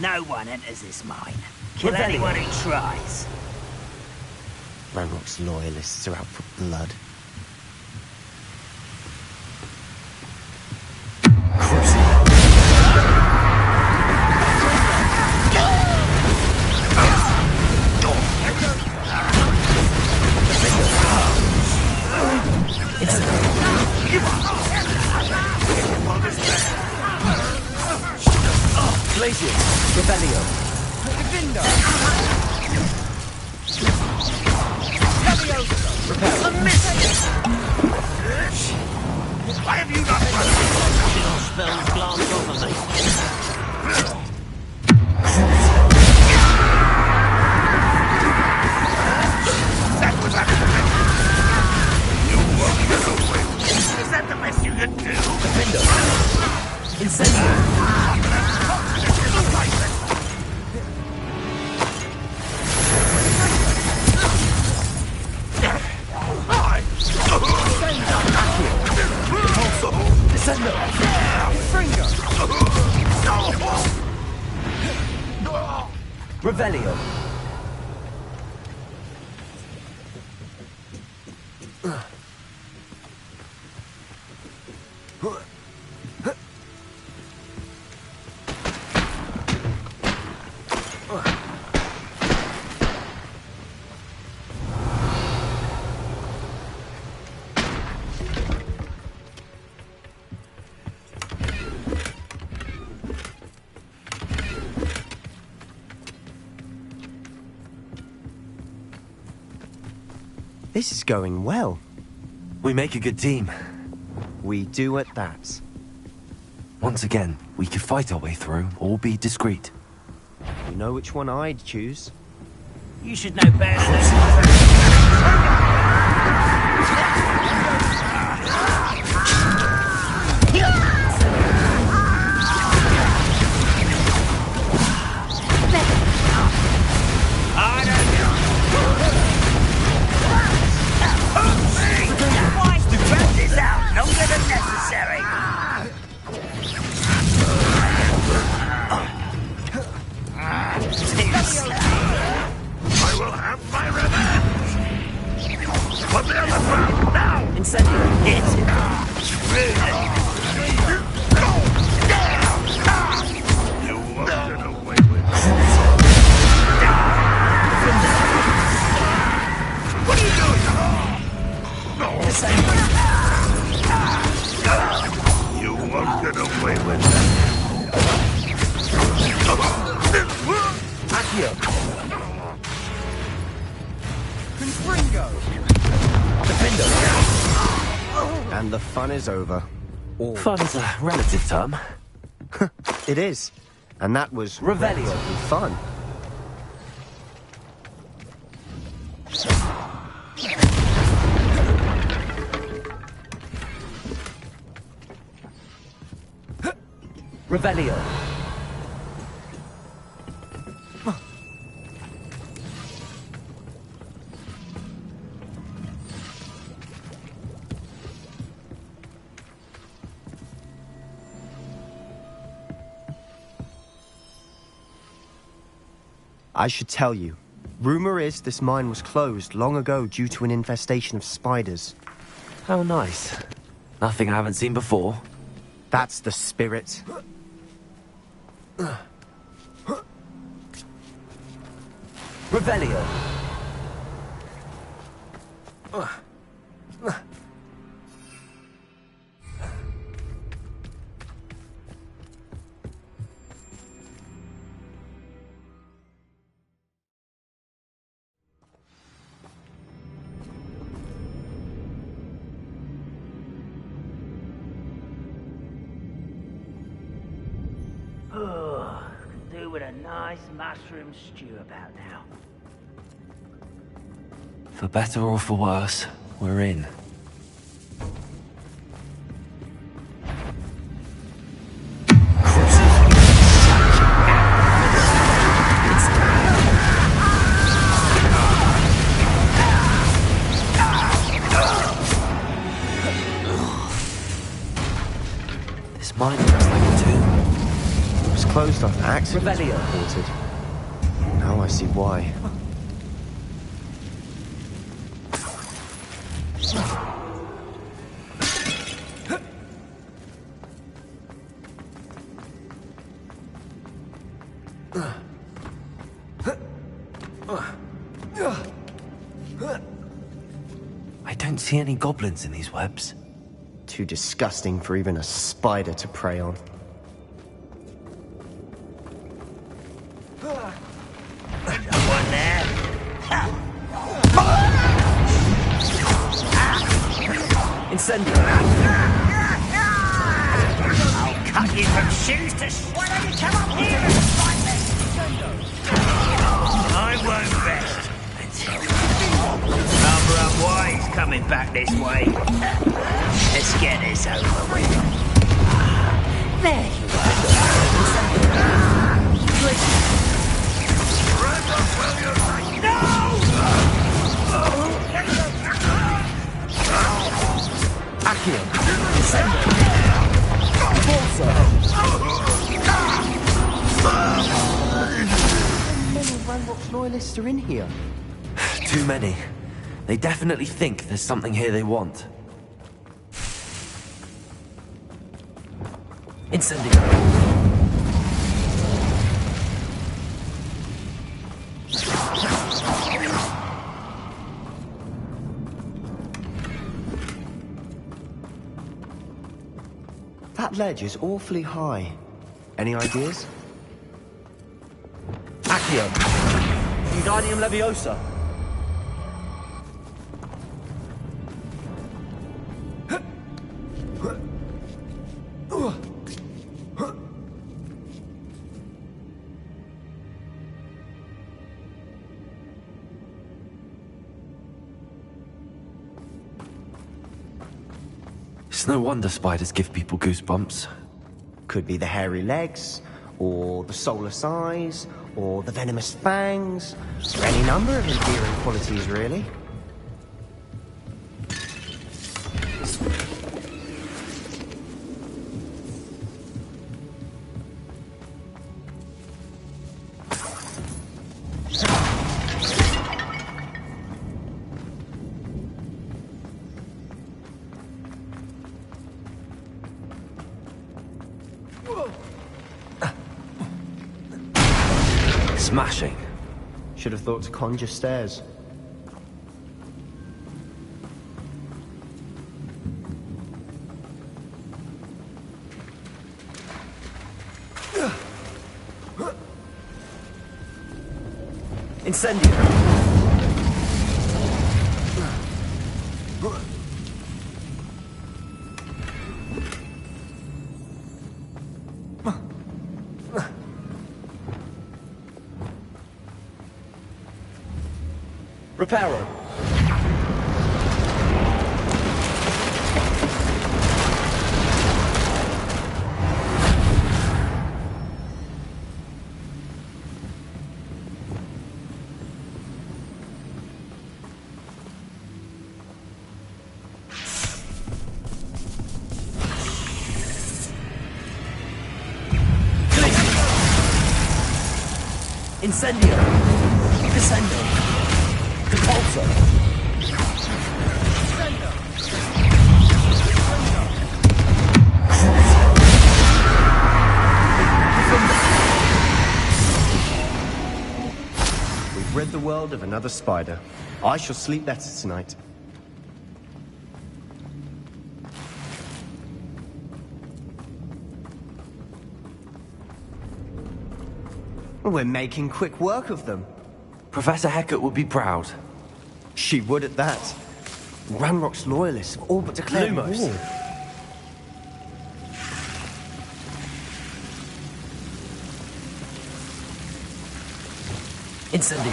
No one enters this mine. Kill anyone who tries. Ranrock's loyalists are out for blood. Glacier, Rebellio. Defendo. Repel. Why have you not run? Your spells glance over me. That was accident. You won't get away. Is that the best you can do? Defendo. Incendio. Revelio. This is going well. We make a good team. We do at that. Once again, we could fight our way through or be discreet. You know which one I'd choose? You should know better than And the fun is over. Fun's a relative term. It is. And that was Revelio. relatively fun. Revelio. I should tell you. Rumor is this mine was closed long ago due to an infestation of spiders. How nice. Nothing I haven't seen before. That's the spirit. Revelio. Could do with a nice mushroom stew about now. For better or for worse, we're in. This mine looks like a tomb. It was was closed after accidents were Revelio. reported. Now I see why. I don't see any goblins in these webs. Too disgusting for even a spider to prey on. One there. Incendio! I'll cut you from shoes to... Why don't you come up here and fight me? I won't rest until... Number up wise coming back this way. Let's get this over with. There you are. No! Accio! Incendio! Forza! How many Ranrock's loyalists are in here? Too many. They definitely think there's something here they want. Incendio! That ledge is awfully high. Any ideas? Accio! Wingardium Leviosa! It's no wonder spiders give people goosebumps. Could be the hairy legs, or the soulless eyes, or the venomous fangs. Any number of endearing qualities, really. Smashing. Should have thought to conjure stairs. Incendio! Reparo! Incendio! Descendo! Repulsor! We've rid the world of another spider. I shall sleep better tonight. We're making quick work of them. Professor Hecat would be proud. She would at that. Ranrock's loyalists have all but declared Lumos. war. Incendio!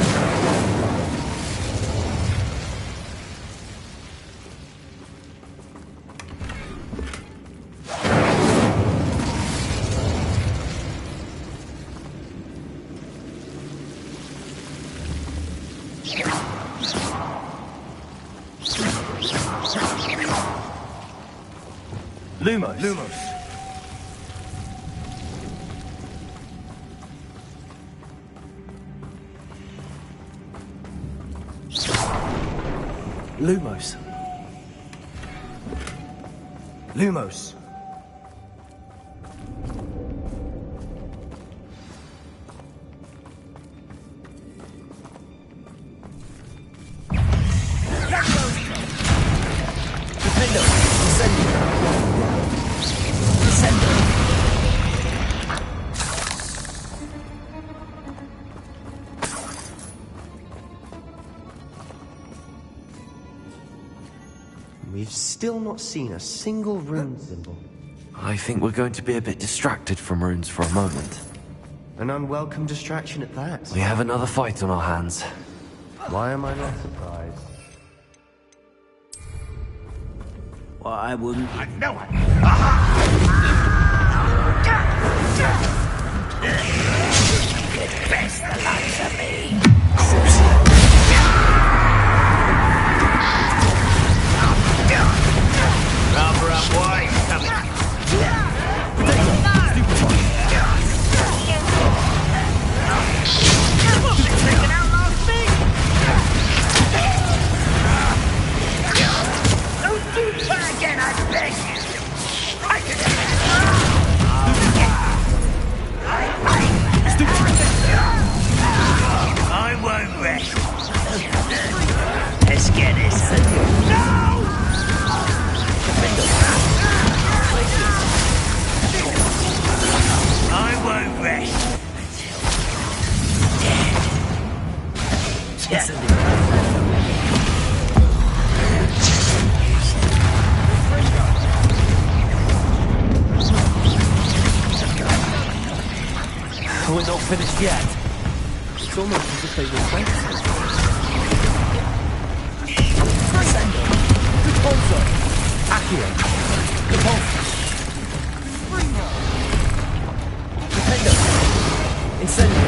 Lumos! Lumos. Lumos. Lumos. We've still not seen a single rune symbol. I think we're going to be a bit distracted from runes for a moment. An unwelcome distraction at that. We have another fight on our hands. Why am I not surprised? Well, I wouldn't. I know it! Best the likes of me. Number up wide, coming. Taking out last thing. Don't do that again, I beg you. I won't rest. Let's get this. No! I won't rest until We're not finished yet. It's almost as if they were waiting. Accio. Repulsor. Defender. Incendio.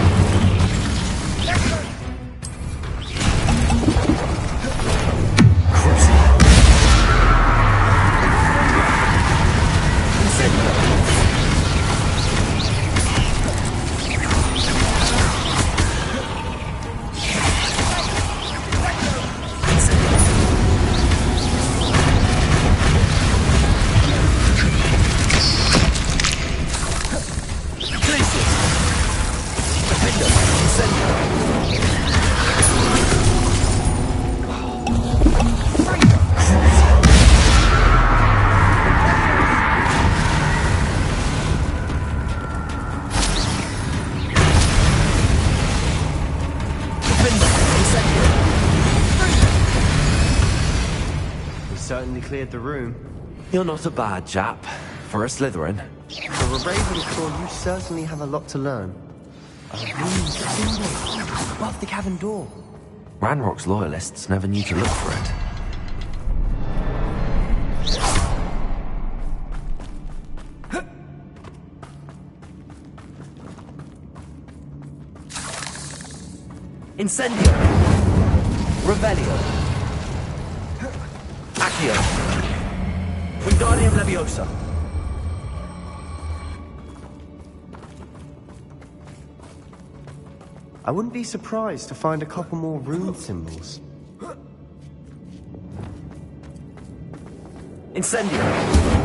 Certainly cleared the room. You're not a bad chap. For a Slytherin. For a Ravenclaw, you certainly have a lot to learn. A rune symbol above the cavern door. Ranrock's loyalists never knew to look for it. Incendio! Revelio! Accio! Wingardium Leviosa! I wouldn't be surprised to find a couple more rune symbols. Incendio!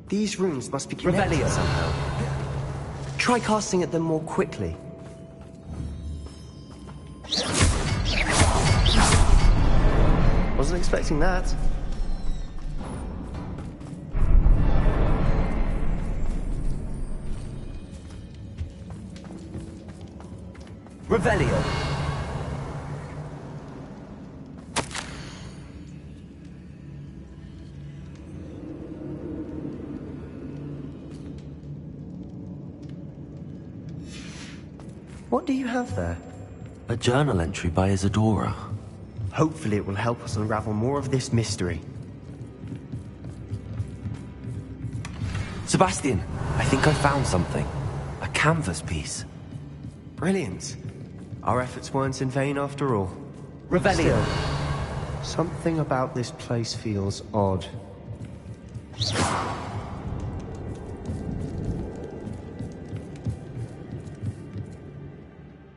These runes must be connected Revelio. somehow. Try casting at them more quickly. Wasn't expecting that. Revelio! do you have there? A journal entry by Isadora. Hopefully it will help us unravel more of this mystery. Sebastian, I think I found something. A canvas piece. Brilliant. Our efforts weren't in vain after all. Revelio. Still, something about this place feels odd.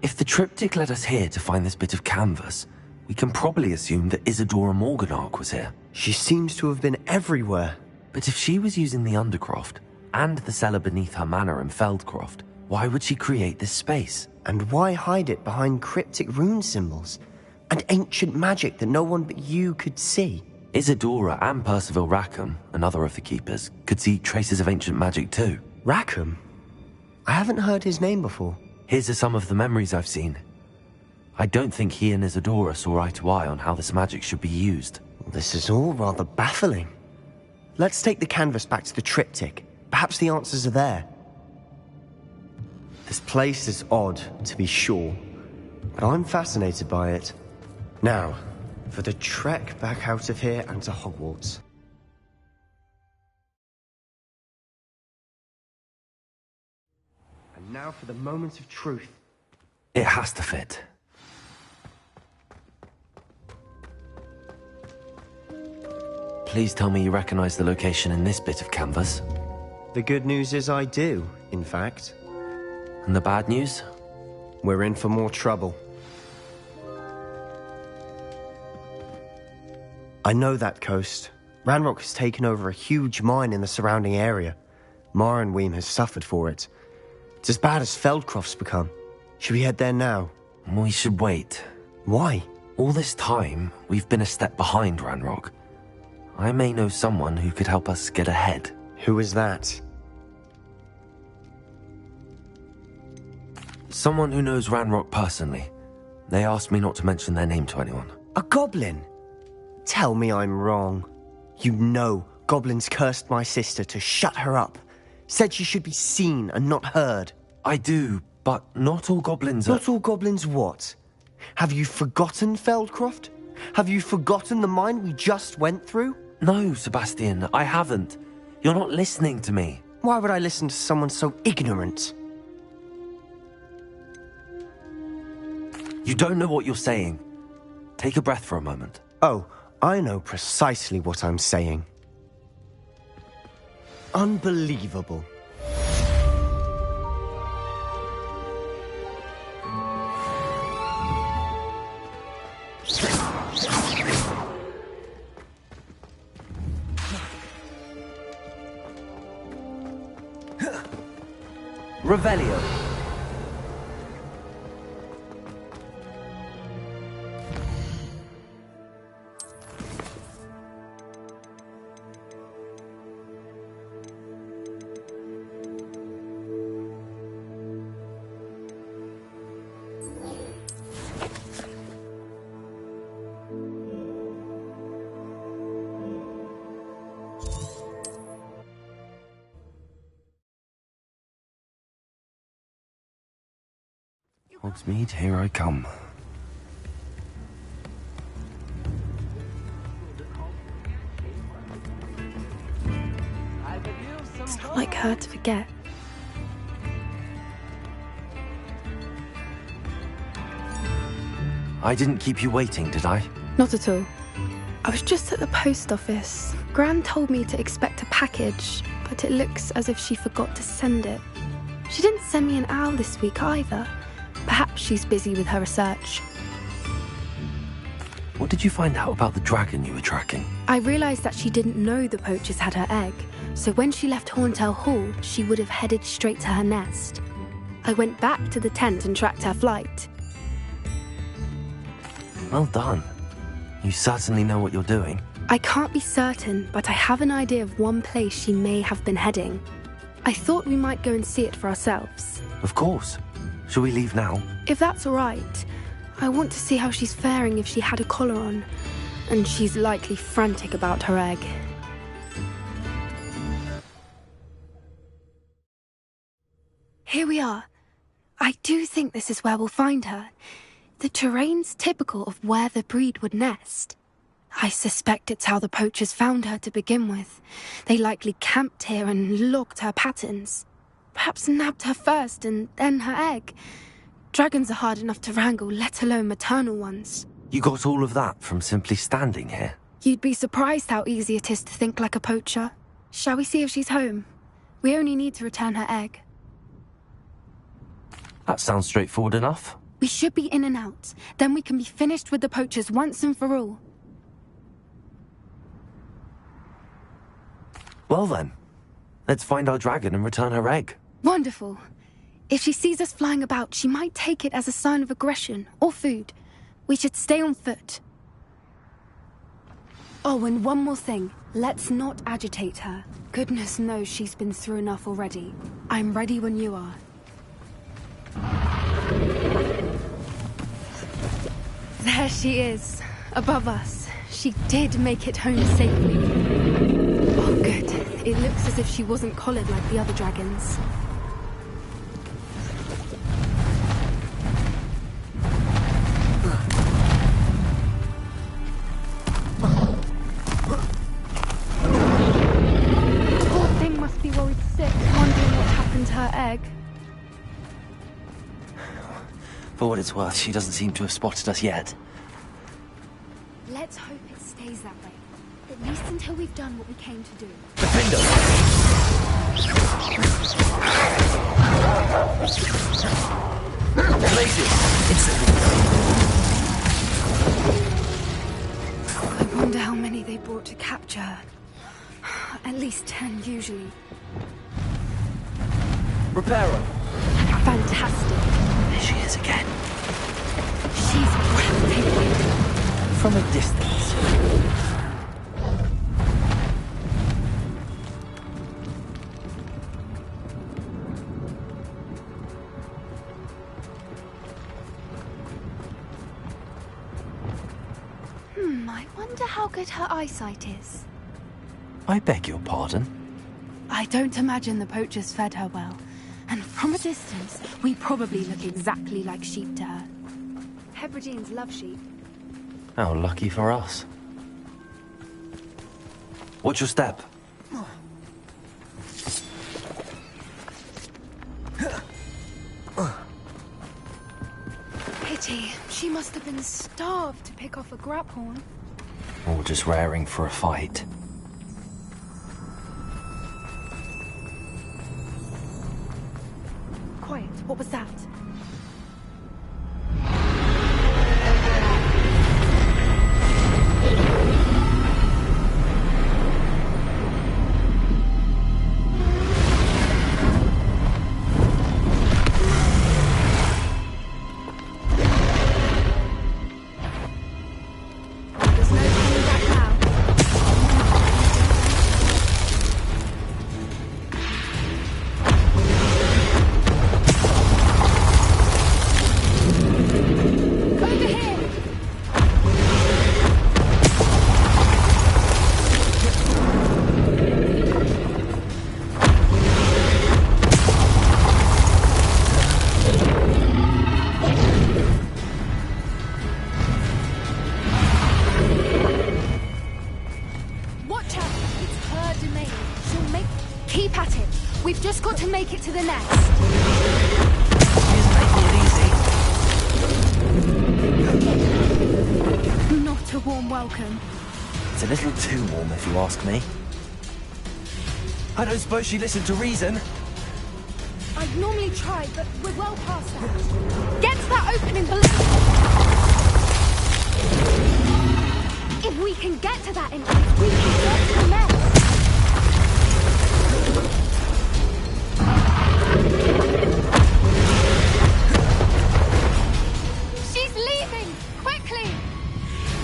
If the triptych led us here to find this bit of canvas, we can probably assume that Isadora Morganach was here. She seems to have been everywhere. But if she was using the Undercroft, and the cellar beneath her manor in Feldcroft, why would she create this space? And why hide it behind cryptic rune symbols? And ancient magic that no one but you could see? Isadora and Percival Rackham, another of the Keepers, could see traces of ancient magic too. Rackham? I haven't heard his name before. His are some of the memories I've seen. I don't think he and Isadora saw eye to eye on how this magic should be used. This is all rather baffling. Let's take the canvas back to the triptych. Perhaps the answers are there. This place is odd, to be sure, but I'm fascinated by it. Now, for the trek back out of here and to Hogwarts. And now for the moment of truth. It has to fit. Please tell me you recognize the location in this bit of canvas. The good news is I do, in fact. And the bad news? We're in for more trouble. I know that coast. Ranrock has taken over a huge mine in the surrounding area. Marrenweem has suffered for it. It's as bad as Feldcroft's become. Should we head there now? We should wait. Why? All this time, we've been a step behind Ranrock. I may know someone who could help us get ahead. Who is that? Someone who knows Ranrock personally. They asked me not to mention their name to anyone. A goblin? Tell me I'm wrong. You know goblins cursed my sister to shut her up. Said she should be seen and not heard. I do, but not all goblins are... Not all goblins what? Have you forgotten Feldcroft? Have you forgotten the mine we just went through? No, Sebastian, I haven't. You're not listening to me. Why would I listen to someone so ignorant? You don't know what you're saying. Take a breath for a moment. Oh, I know precisely what I'm saying. Unbelievable. Revelio. Hogsmeade, here I come. It's not like her to forget. I didn't keep you waiting, did I? Not at all. I was just at the post office. Gran told me to expect a package, but it looks as if she forgot to send it. She didn't send me an owl this week either. Perhaps she's busy with her research. What did you find out about the dragon you were tracking? I realised that she didn't know the poachers had her egg, so when she left Horntail Hall, she would have headed straight to her nest. I went back to the tent and tracked her flight. Well done. You certainly know what you're doing. I can't be certain, but I have an idea of one place she may have been heading. I thought we might go and see it for ourselves. Of course. Shall we leave now? If that's all right. I want to see how she's faring if she had a collar on. And she's likely frantic about her egg. Here we are. I do think this is where we'll find her. The terrain's typical of where the breed would nest. I suspect it's how the poachers found her to begin with. They likely camped here and logged her patterns. Perhaps nabbed her first and then her egg. Dragons are hard enough to wrangle, let alone maternal ones. You got all of that from simply standing here? You'd be surprised how easy it is to think like a poacher. Shall we see if she's home? We only need to return her egg. That sounds straightforward enough. We should be in and out. Then we can be finished with the poachers once and for all. Well then, let's find our dragon and return her egg. Wonderful. If she sees us flying about, she might take it as a sign of aggression or food. We should stay on foot. Oh, and one more thing. Let's not agitate her. Goodness knows she's been through enough already. I'm ready when you are. There she is, above us. She did make it home safely. Oh, good. It looks as if she wasn't collared like the other dragons. Poor thing must be worried sick, wondering what happened to her egg. For what it's worth, she doesn't seem to have spotted us yet. Let's hope it stays that way. At least until we've done what we came to do. Defender! Blazes! Instantly! I wonder how many they brought to capture her. At least 10 usually. Reparo! Fantastic. There she is again. She's breathtaking. From a distance. I wonder how good her eyesight is. I beg your pardon? I don't imagine the poachers fed her well. And from a distance, we probably look exactly like sheep to her. Hebrideans love sheep. How lucky for us. Watch your step. Pity. She must have been starved to pick off a graphorn. Or just raring for a fight. Quiet. What was that? Make it to the nest. She's making it easy. Not a warm welcome. It's a little too warm, if you ask me. I don't suppose she listened to reason. I'd normally try, but we're well past that. Get to that opening below. If we can get to that entrance, we can get to the nest. She's leaving! Quickly!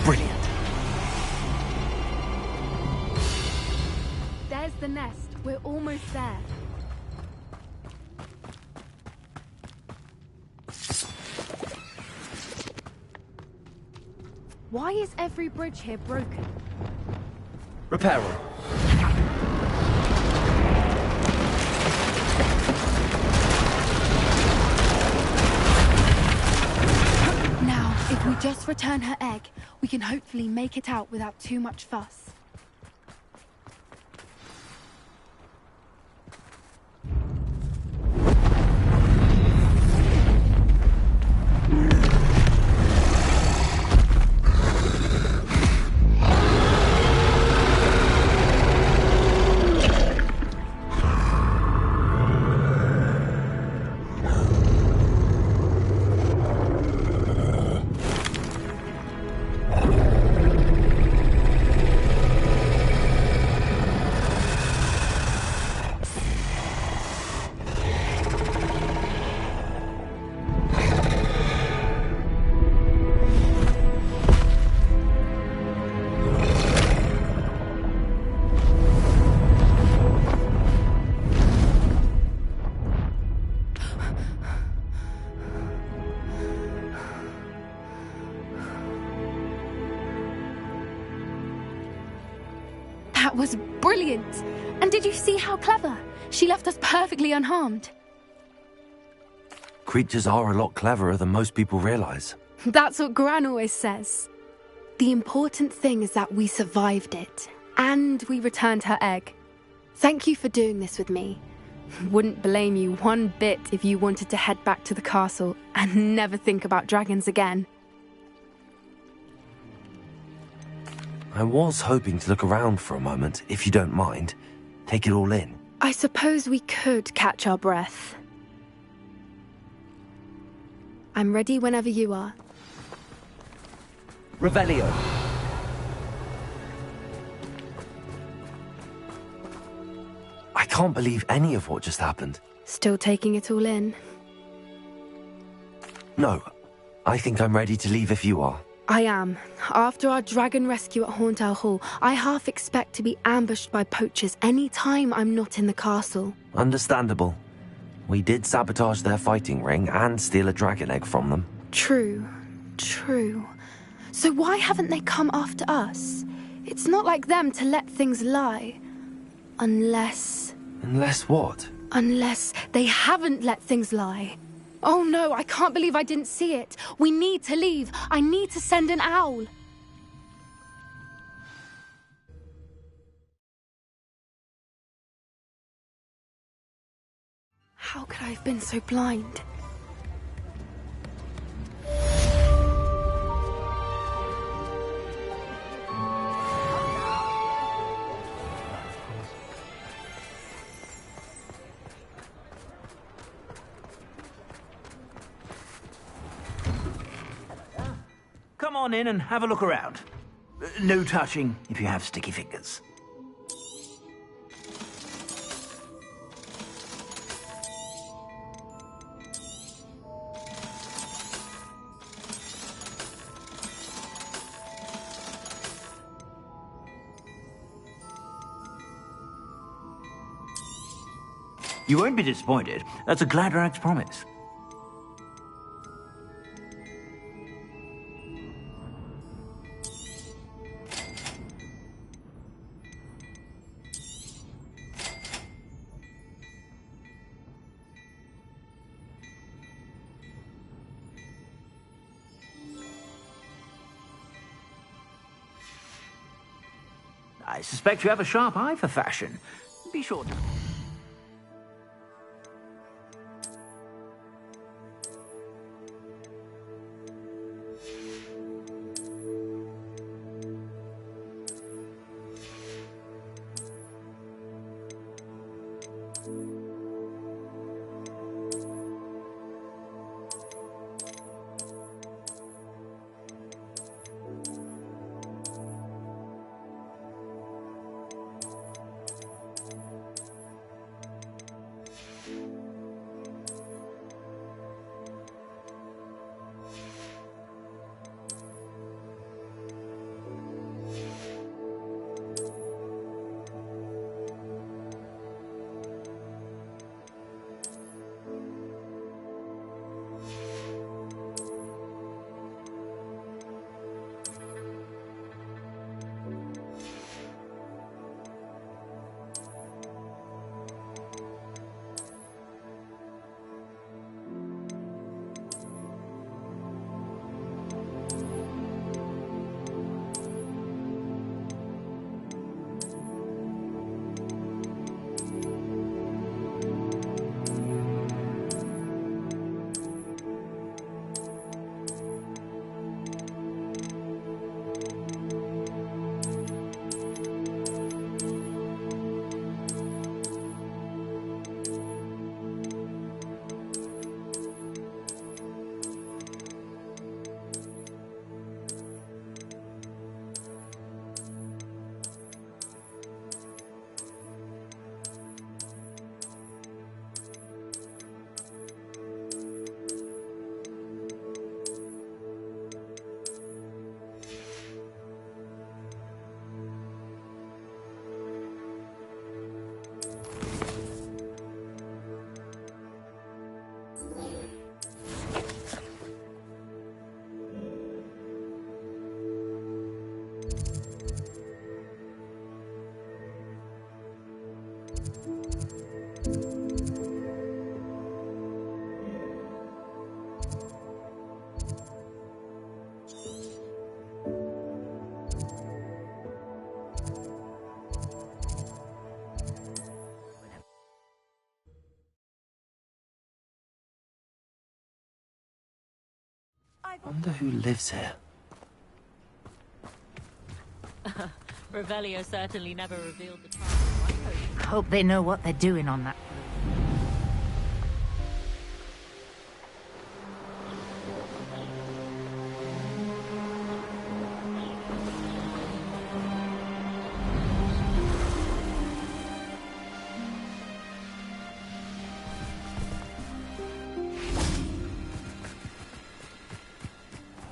Brilliant. There's the nest. We're almost there. Why is every bridge here broken? Reparo. just return her egg, we can hopefully make it out without too much fuss. That was brilliant! And did you see how clever? She left us perfectly unharmed. Creatures are a lot cleverer than most people realize. That's what Gran always says. The important thing is that we survived it, and we returned her egg. Thank you for doing this with me. Wouldn't blame you one bit if you wanted to head back to the castle and never think about dragons again. I was hoping to look around for a moment, if you don't mind. Take it all in. I suppose we could catch our breath. I'm ready whenever you are. Revelio. I can't believe any of what just happened. Still taking it all in? No, I think I'm ready to leave if you are. I am. After our dragon rescue at Hauntow Hall, I half expect to be ambushed by poachers any time I'm not in the castle. Understandable. We did sabotage their fighting ring and steal a dragon egg from them. True. So why haven't they come after us? It's not like them to let things lie. Unless what? Unless they haven't let things lie. Oh no, I can't believe I didn't see it. We need to leave. I need to send an owl. How could I have been so blind? Come on in and have a look around. No touching if you have sticky fingers. You won't be disappointed. That's a Gladrag's promise. I suspect you have a sharp eye for fashion. Be sure to... Wonder who lives here. Revelio certainly never revealed the target. Hope they know what they're doing on that.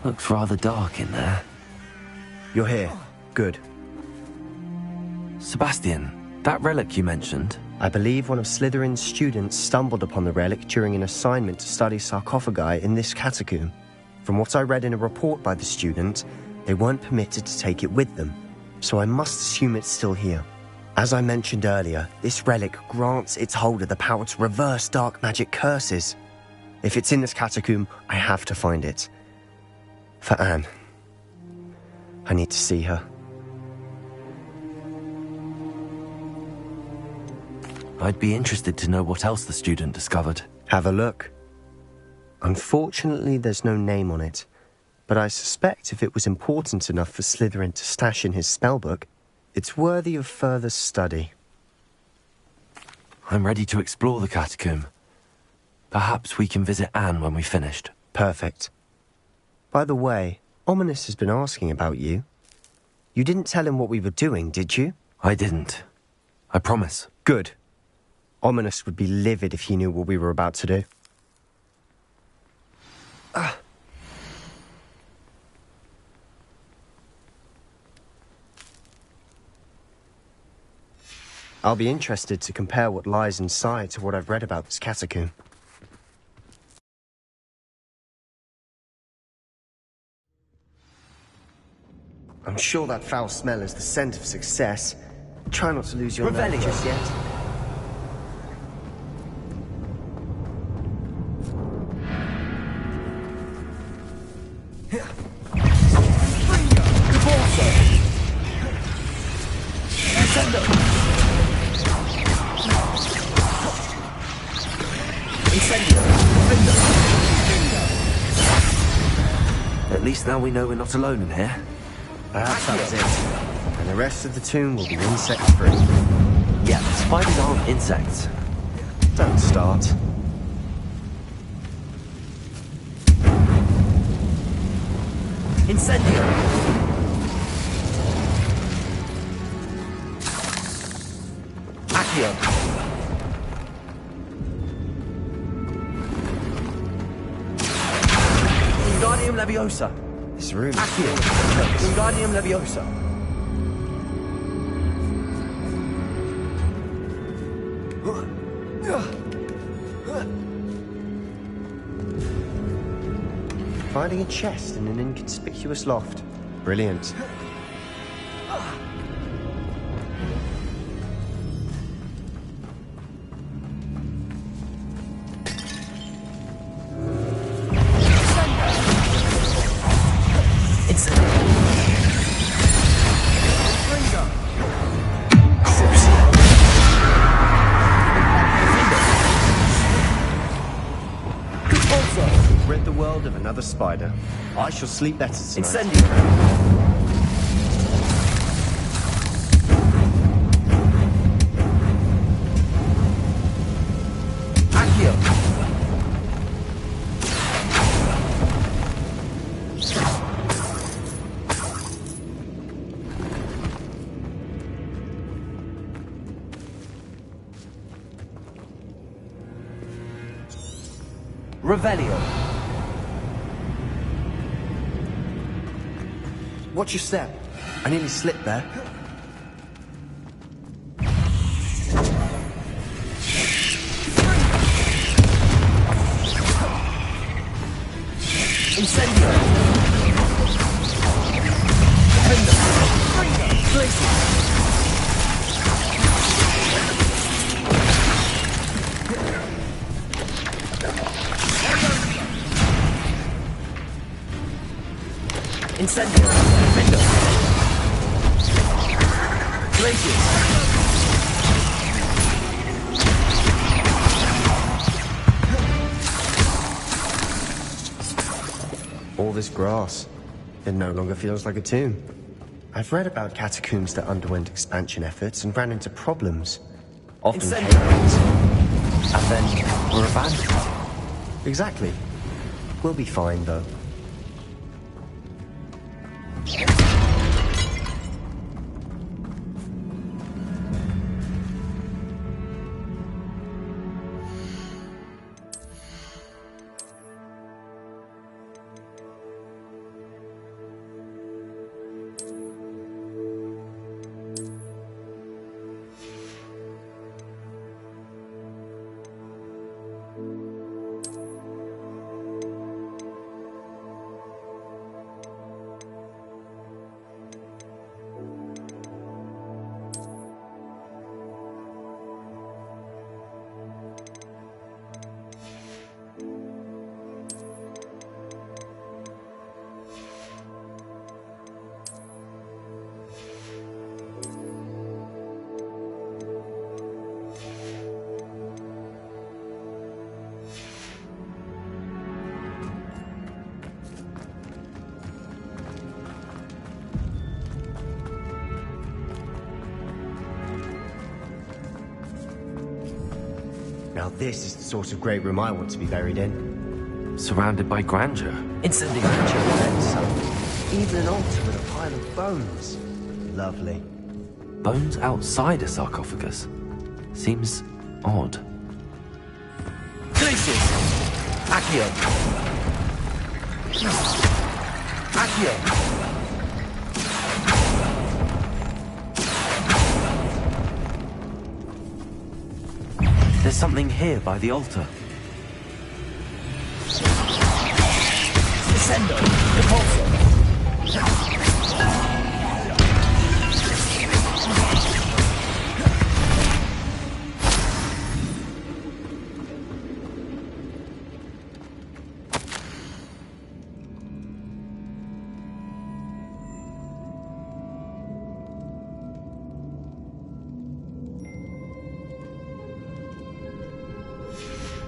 Looks rather dark in there. You're here. Good. Sebastian, that relic you mentioned, I believe one of Slytherin's students stumbled upon the relic during an assignment to study sarcophagi in this catacomb. From what I read in a report by the student, they weren't permitted to take it with them, so I must assume it's still here. As I mentioned earlier, this relic grants its holder the power to reverse dark magic curses. If it's in this catacomb, I have to find it. For Anne. I need to see her. I'd be interested to know what else the student discovered. Have a look. Unfortunately, there's no name on it, but I suspect if it was important enough for Slytherin to stash in his spellbook, it's worthy of further study. I'm ready to explore the catacomb. Perhaps we can visit Anne when we've finished. Perfect. By the way, Ominous has been asking about you. You didn't tell him what we were doing, did you? I didn't. I promise. Good. Ominous would be livid if he knew what we were about to do. I'll be interested to compare what lies inside to what I've read about this catacomb. I'm sure that foul smell is the scent of success. Try not to lose your nerve just yet. At least now we know we're not alone in here. Perhaps that was it. And the rest of the tomb will be insect-free. Yeah, spiders aren't insects. Don't start. Incendio! Accio! Wingardium Leviosa! This room. Accio! Wingardium Leviosa! Finding a chest in an inconspicuous loft. Brilliant. Rid the world of another spider. I shall sleep better tonight. Incendio! Accio! Revelio! Watch your step. I nearly slipped there. Incendio! Incendio! Defender! Glacius! all this grass. It no longer feels like a tomb. I've read about catacombs that underwent expansion efforts and ran into problems. Often chaos. And then were abandoned. Exactly. We'll be fine, though. Now this is the sort of great room I want to be buried in. Surrounded by grandeur. Grandeur and some. Even an altar with a pile of bones. Lovely. Bones outside a sarcophagus. Seems odd. Glacius! Accio! Accio! There's something here by the altar. Descendo! Repulso!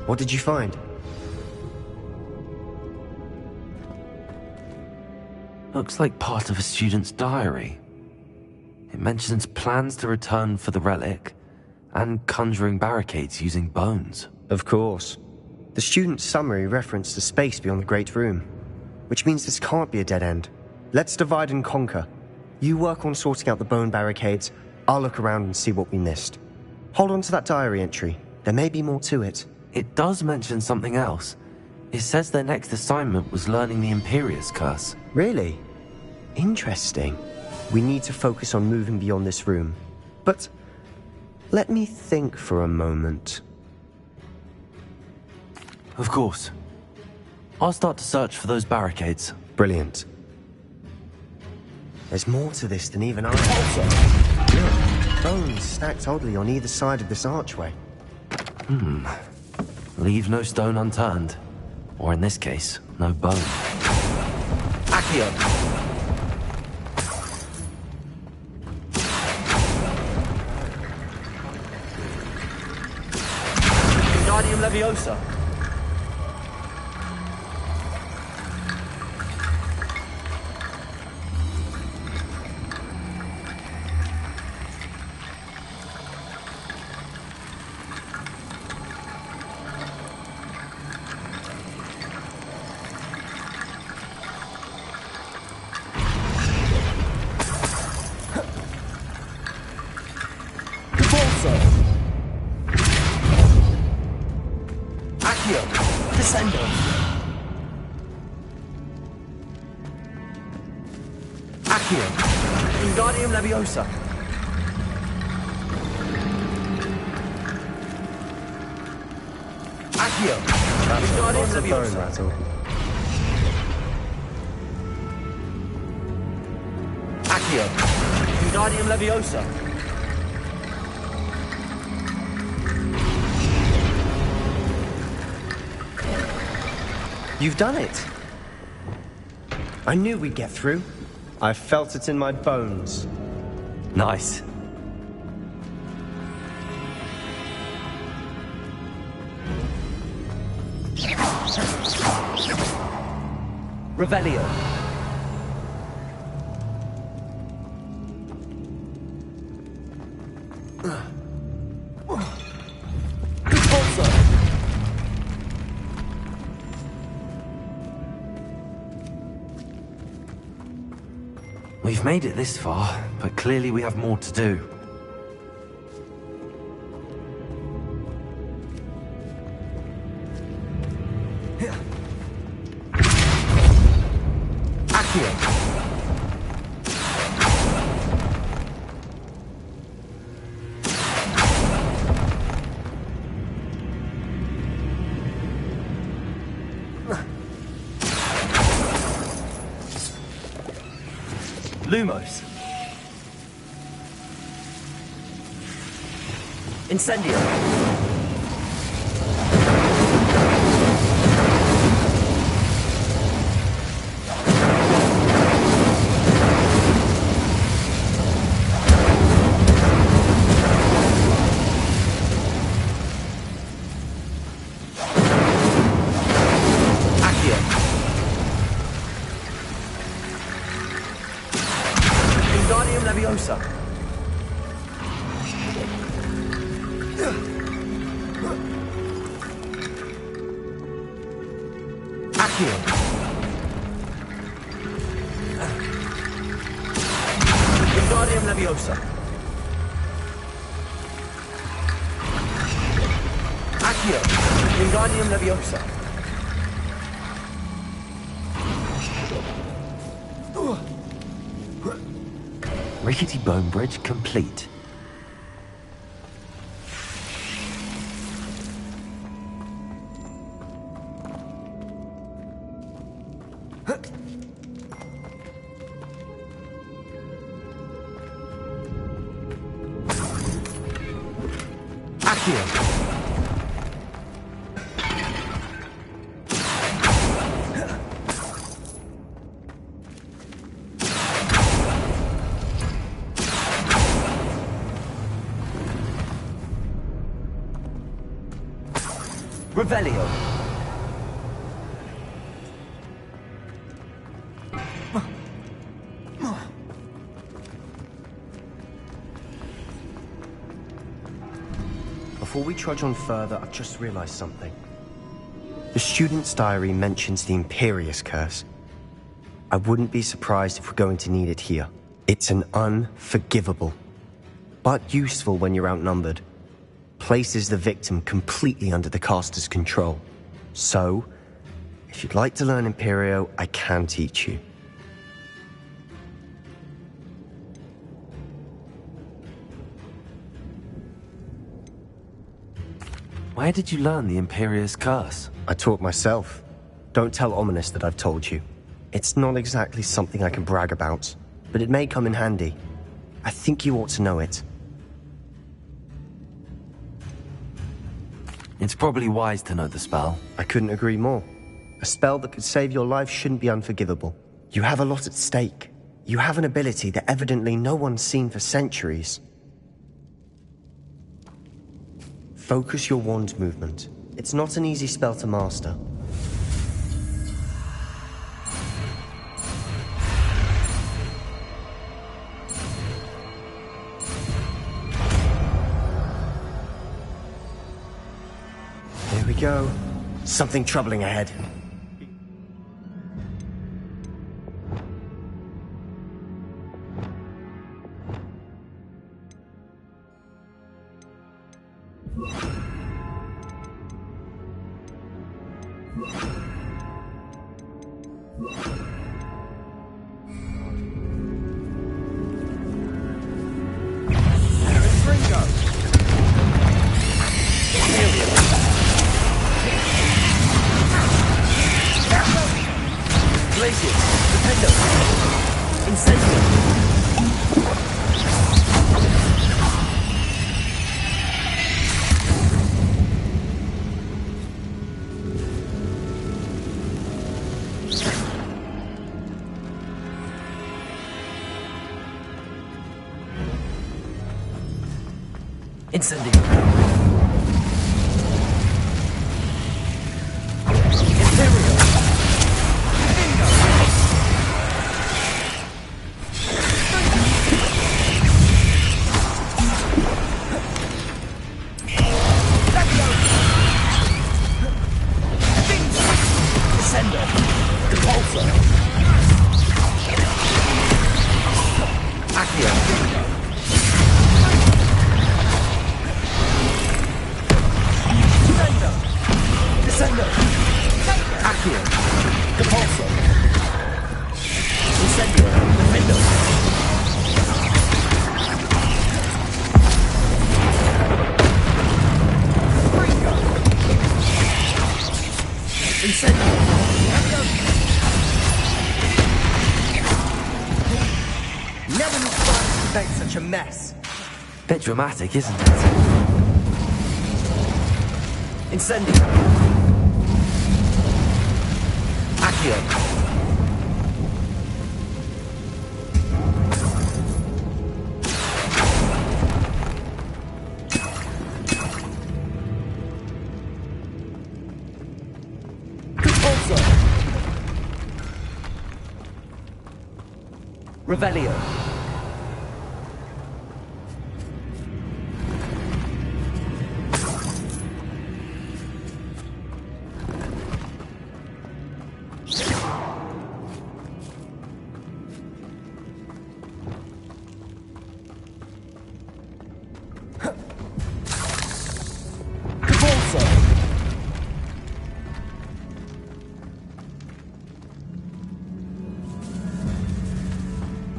What did you find? Looks like part of a student's diary. It mentions plans to return for the relic and conjuring barricades using bones. Of course. The student's summary referenced the space beyond the Great Room, which means this can't be a dead end. Let's divide and conquer. You work on sorting out the bone barricades, I'll look around and see what we missed. Hold on to that diary entry. There may be more to it. It does mention something else. It says their next assignment was learning the Imperius Curse. Really? Interesting. We need to focus on moving beyond this room. But let me think for a moment. Of course. I'll start to search for those barricades. Brilliant. There's more to this than even I thought. Look, bones stacked oddly on either side of this archway. Leave no stone unturned. Or in this case, no bone. Accio! Wingardium Leviosa! Accio! Descendo! Accio! Wingardium Leviosa! Accio! Wingardium Lots of bone Leviosa! rattle. Accio! Wingardium Leviosa! You've done it! I knew we'd get through. I felt it in my bones. Nice. Revelio. We've made it this far, but clearly we have more to do. Lumos. Incendio. Leviosa. Accio. Wingardium Leviosa. Accio. Wingardium Leviosa. Rickety bone bridge complete. Accio. Revelio. Before we trudge on further, I've just realized something. The student's diary mentions the Imperious Curse. I wouldn't be surprised if we're going to need it here. It's an unforgivable, but useful when you're outnumbered. Places the victim completely under the caster's control. So, if you'd like to learn Imperio, I can teach you. Where did you learn the Imperious Curse? I taught myself. Don't tell Ominous that I've told you. It's not exactly something I can brag about, but it may come in handy. I think you ought to know it. It's probably wise to know the spell. I couldn't agree more. A spell that could save your life shouldn't be unforgivable. You have a lot at stake. You have an ability that evidently no one's seen for centuries. Focus your wand movement. It's not an easy spell to master. Here we go. Something troubling ahead. Incendio. Imperio. Bingo. never knew science could make such a mess. Bit dramatic, isn't it? Incendio. Accio. Revelio.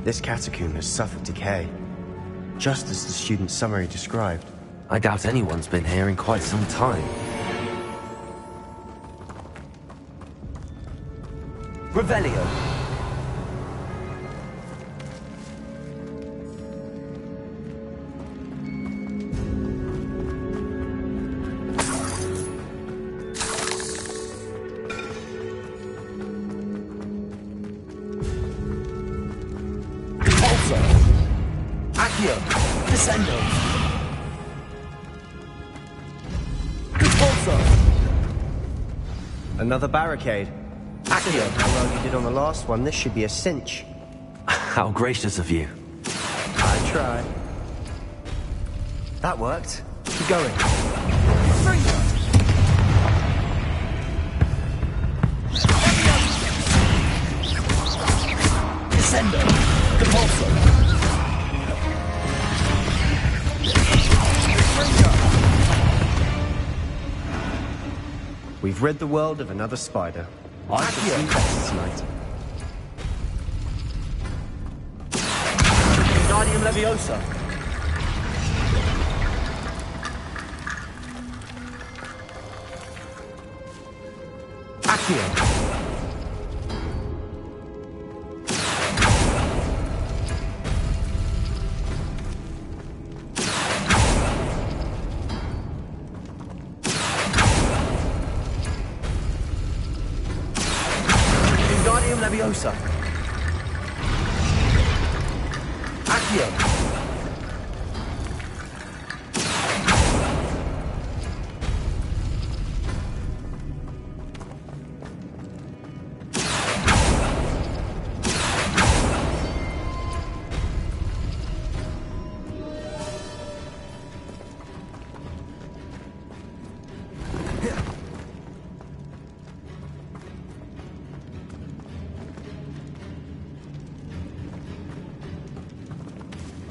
This catacomb has suffered decay, just as the student's summary described. I doubt anyone's been here in quite some time. Revelio. Accio. Descendo. Repulso. Another barricade. Accio. How well you did on the last one, this should be a cinch. How gracious of you. I tried. That worked. Keep going. Descendo. Repulso. We've rid the world of another spider. I shall sleep better tonight. Wingardium Leviosa. Accio. Wingardium Leviosa. Accio.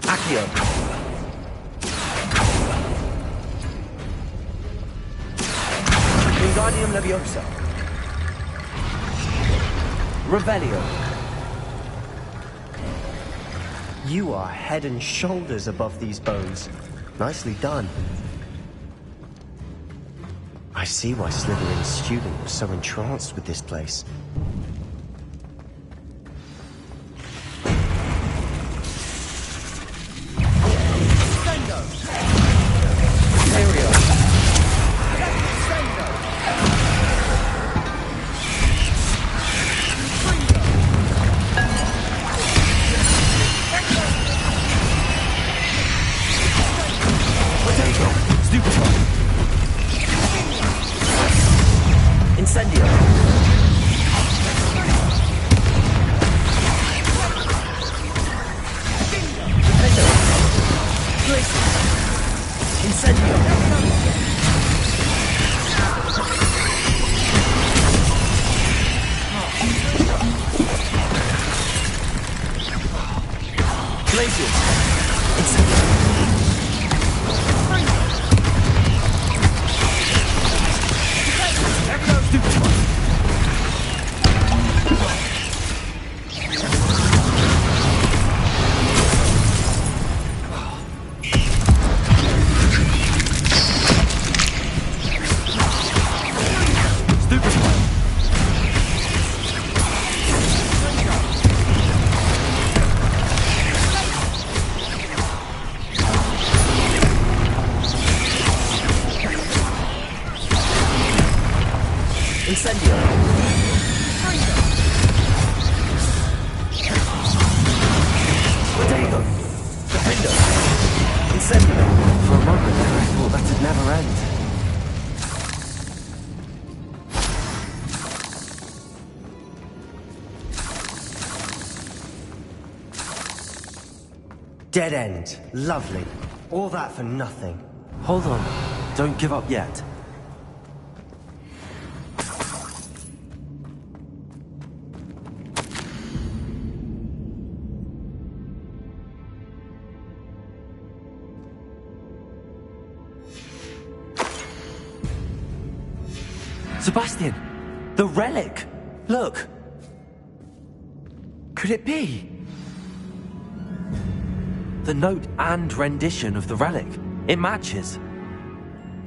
Accio. Wingardium Leviosa. Revelio. You are head and shoulders above these bones. Nicely done. I see why Slytherin's student was so entranced with this place. Incendio. Incendio. Glacius. Incendio. Dead end. Lovely. All that for nothing. Hold on. Don't give up yet. Sebastian! The relic! Look! Could it be? The note and rendition of the relic. It matches.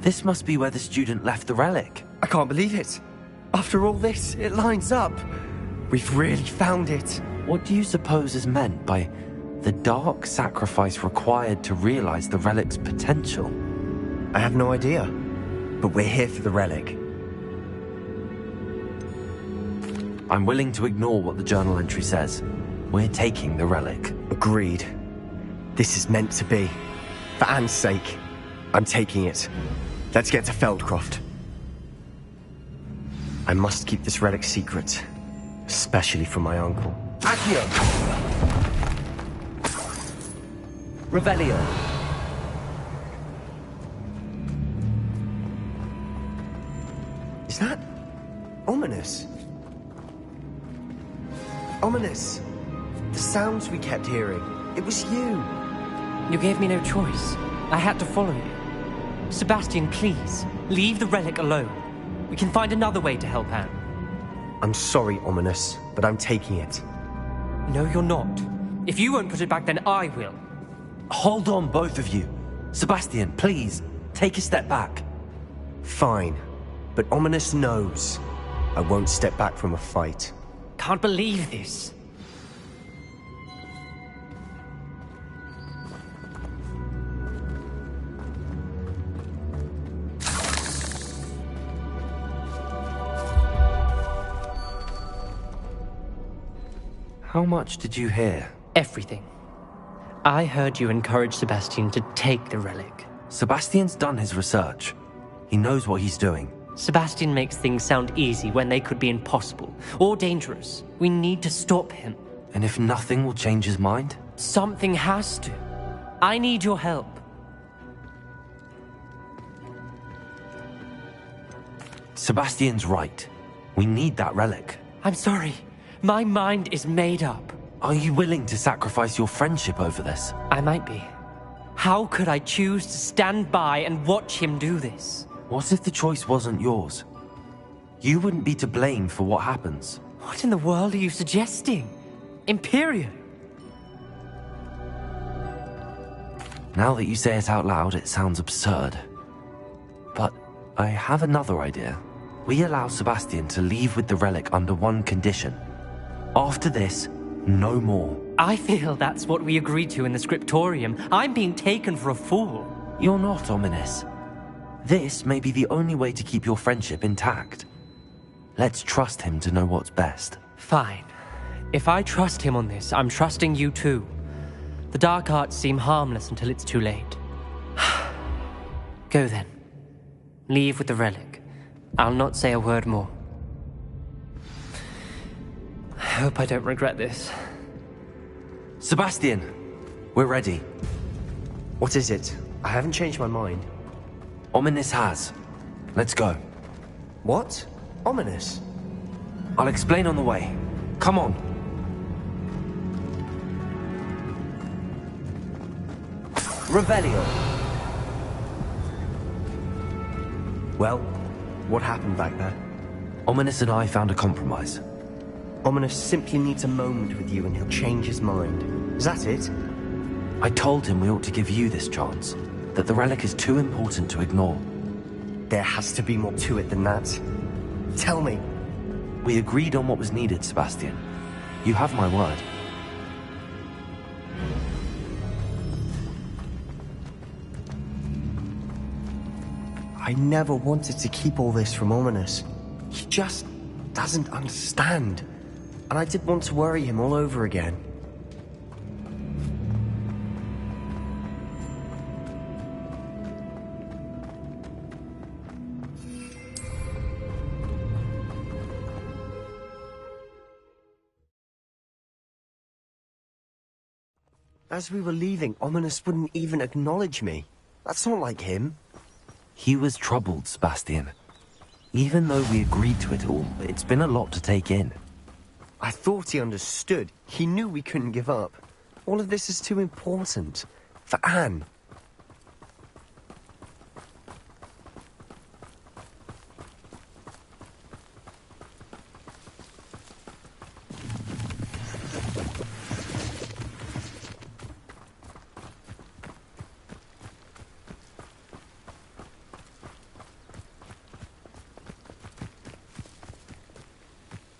This must be where the student left the relic. I can't believe it. After all this, it lines up. We've really found it. What do you suppose is meant by the dark sacrifice required to realize the relic's potential? I have no idea. But we're here for the relic. I'm willing to ignore what the journal entry says. We're taking the relic. Agreed. This is meant to be. For Anne's sake, I'm taking it. Let's get to Feldcroft. I must keep this relic secret, especially from my uncle. Accio! Revelio. Is that ominous? Ominous. The sounds we kept hearing. It was you. You gave me no choice. I had to follow you. Sebastian, please, leave the relic alone. We can find another way to help Anne. I'm sorry, Ominous, but I'm taking it. No, you're not. If you won't put it back, then I will. Hold on, both of you. Sebastian, please, take a step back. Fine, but Ominous knows I won't step back from a fight. Can't believe this. How much did you hear? Everything. I heard you encourage Sebastian to take the relic. Sebastian's done his research. He knows what he's doing. Sebastian makes things sound easy when they could be impossible or dangerous. We need to stop him. And if nothing will change his mind? Something has to. I need your help. Sebastian's right. We need that relic. I'm sorry. My mind is made up. Are you willing to sacrifice your friendship over this? I might be. How could I choose to stand by and watch him do this? What if the choice wasn't yours? You wouldn't be to blame for what happens. What in the world are you suggesting? Imperium? Now that you say it out loud, it sounds absurd. But I have another idea. We allow Sebastian to leave with the relic under one condition. After this, no more. I feel that's what we agreed to in the scriptorium. I'm being taken for a fool. You're not, Ominous. This may be the only way to keep your friendship intact. Let's trust him to know what's best. Fine. If I trust him on this, I'm trusting you too. The dark arts seem harmless until it's too late. Go then. Leave with the relic. I'll not say a word more. I hope I don't regret this. Sebastian, we're ready. What is it? I haven't changed my mind. Ominous has. Let's go. What? Ominous? I'll explain on the way. Come on. Revelio. Well, what happened back there? Ominous and I found a compromise. Ominous simply needs a moment with you and he'll change his mind. Is that it? I told him we ought to give you this chance, that the relic is too important to ignore. There has to be more to it than that. Tell me. We agreed on what was needed, Sebastian. You have my word. I never wanted to keep all this from Ominous. He just doesn't understand. And I did want to worry him all over again. As we were leaving, Ominous wouldn't even acknowledge me. That's not like him. He was troubled, Sebastian. Even though we agreed to it all, it's been a lot to take in. I thought he understood. He knew we couldn't give up. All of this is too important. For Anne.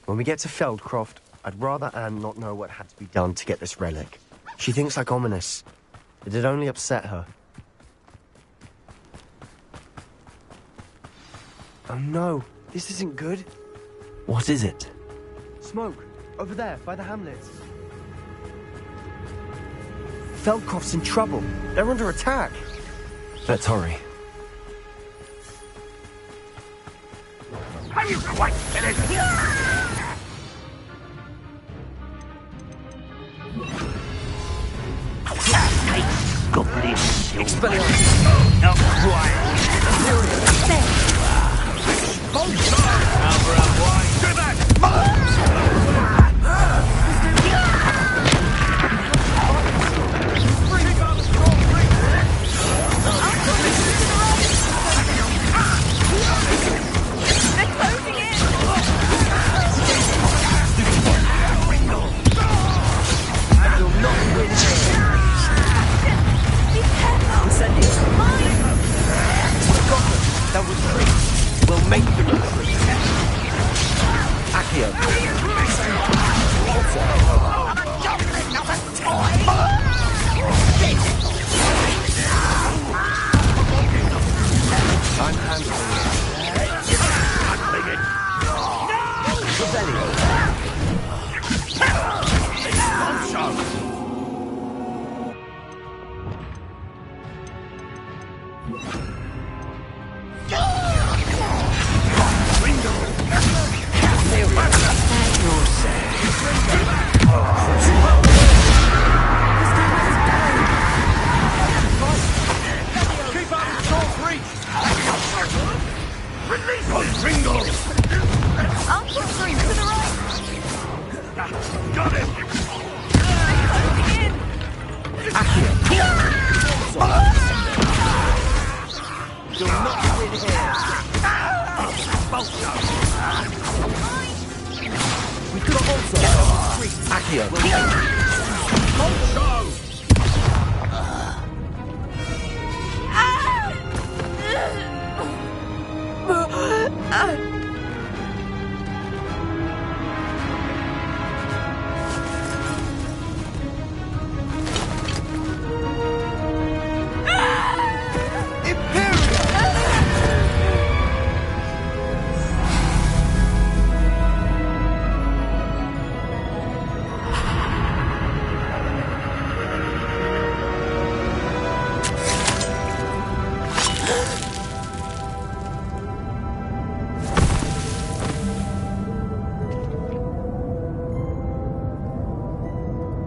When we get to Feldcroft, I'd rather Anne not know what had to be done to get this relic. She thinks like Ominous. It'd only upset her. Oh no, this isn't good. What is it? Smoke, over there, by the hamlets. Feldcroft's in trouble. They're under attack. Let's hurry. Have you quite finished? Goblin. Expelliarmus. Not quite. Number up wide. Do that! They're closing in! I will not win here. That was free. We'll make them free. Accio. I'm handling it. Revelio. Uncle Green to the right! Got it! You'll not win here. We could have also Accio.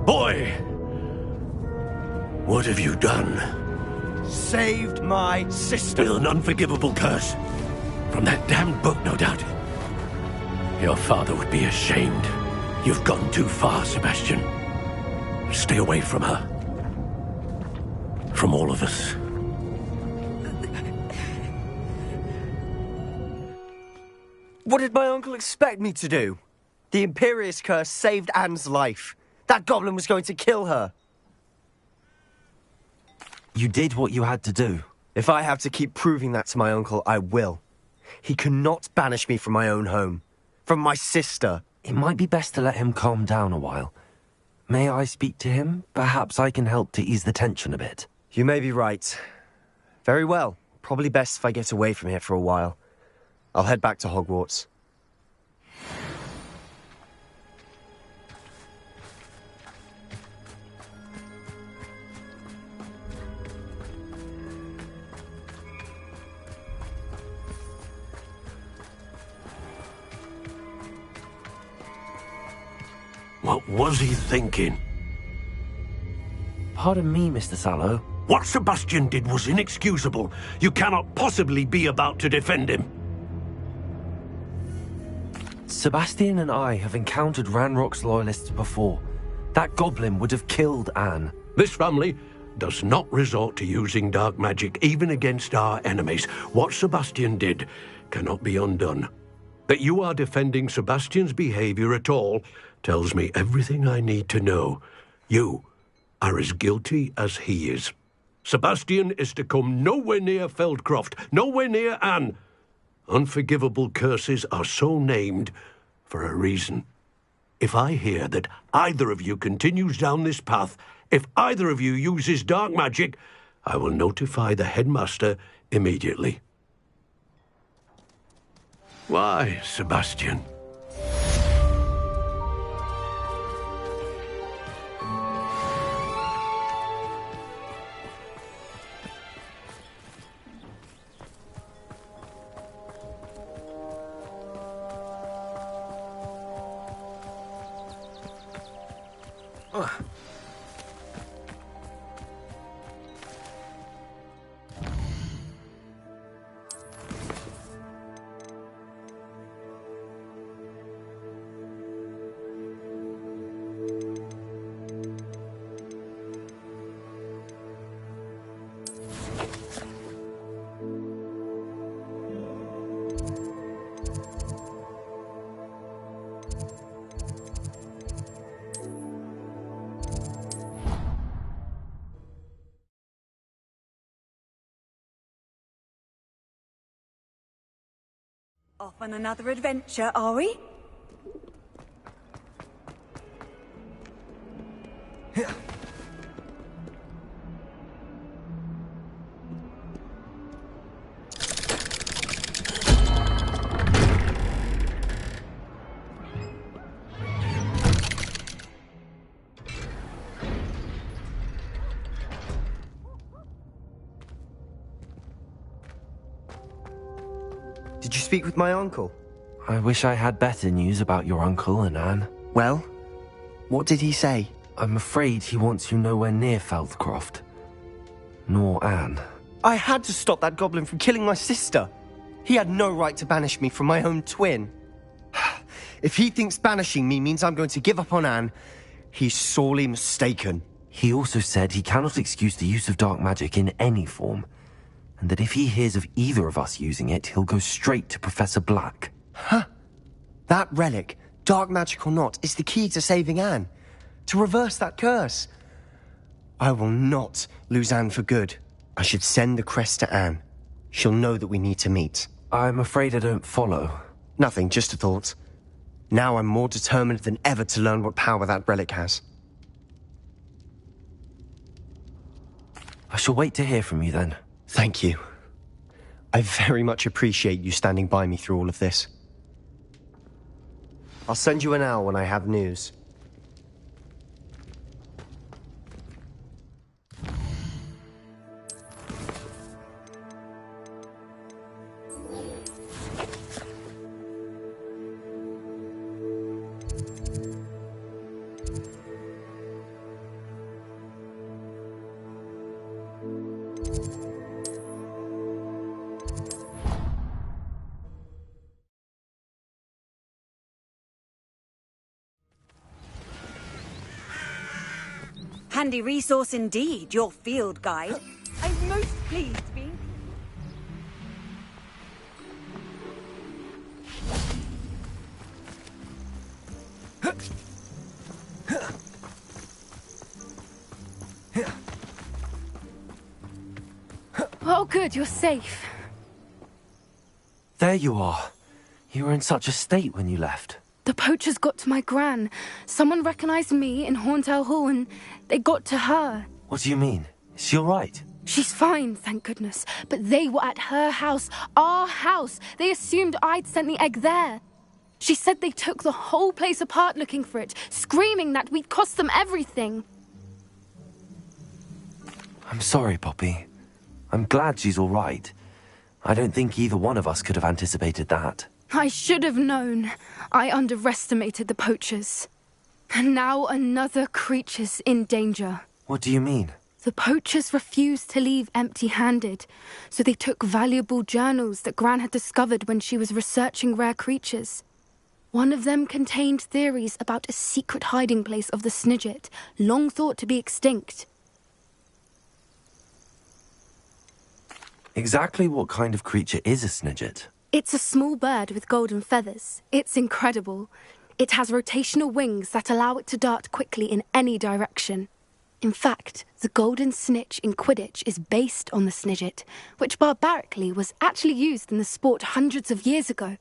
Boy! What have you done? Saved my sister. With an unforgivable curse. From that damned book, no doubt. Your father would be ashamed. You've gone too far, Sebastian. Stay away from her. From all of us. What did my uncle expect me to do? The Imperius curse saved Anne's life. That goblin was going to kill her. You did what you had to do. If I have to keep proving that to my uncle, I will. He cannot banish me from my own home. From my sister. It might be best to let him calm down a while. May I speak to him? Perhaps I can help to ease the tension a bit. You may be right. Very well. Probably best if I get away from here for a while. I'll head back to Hogwarts. What was he thinking? Pardon me, Mr. Sallow. What Sebastian did was inexcusable. You cannot possibly be about to defend him. Sebastian and I have encountered Ranrock's loyalists before. That goblin would have killed Anne. This family does not resort to using dark magic even against our enemies. What Sebastian did cannot be undone. That you are defending Sebastian's behavior at all tells me everything I need to know. You are as guilty as he is. Sebastian is to come nowhere near Feldcroft, nowhere near Anne. Unforgivable curses are so named for a reason. If I hear that either of you continues down this path, if either of you uses dark magic, I will notify the headmaster immediately. Why, Sebastian? Off on another adventure, are we? Did you speak with my uncle? I wish I had better news about your uncle and Anne. Well, what did he say? I'm afraid he wants you nowhere near Feldcroft. Nor Anne. I had to stop that goblin from killing my sister. He had no right to banish me from my own twin. If he thinks banishing me means I'm going to give up on Anne, he's sorely mistaken. He also said he cannot excuse the use of dark magic in any form, and that if he hears of either of us using it, he'll go straight to Professor Black. Huh? That relic, dark magic or not, is the key to saving Anne. To reverse that curse. I will not lose Anne for good. I should send the crest to Anne. She'll know that we need to meet. I'm afraid I don't follow. Nothing, just a thought. Now I'm more determined than ever to learn what power that relic has. I shall wait to hear from you then. Thank you. I very much appreciate you standing by me through all of this. I'll send you an owl when I have news. Handy resource indeed, your field guide. I'm most pleased to be... Oh, good, you're safe. There you are. You were in such a state when you left. The poachers got to my gran. Someone recognized me in Horntail Hall and they got to her. What do you mean? Is she all right? She's fine, thank goodness. But they were at her house, our house. They assumed I'd sent the egg there. She said they took the whole place apart looking for it, screaming that we'd cost them everything. I'm sorry, Poppy. I'm glad she's all right. I don't think either one of us could have anticipated that. I should have known. I underestimated the poachers. And now another creature's in danger. What do you mean? The poachers refused to leave empty-handed, so they took valuable journals that Gran had discovered when she was researching rare creatures. One of them contained theories about a secret hiding place of the Snidget, long thought to be extinct. Exactly what kind of creature is a Snidget? It's a small bird with golden feathers. It's incredible. It has rotational wings that allow it to dart quickly in any direction. In fact, the golden snitch in Quidditch is based on the Snidget, which barbarically was actually used in the sport hundreds of years ago.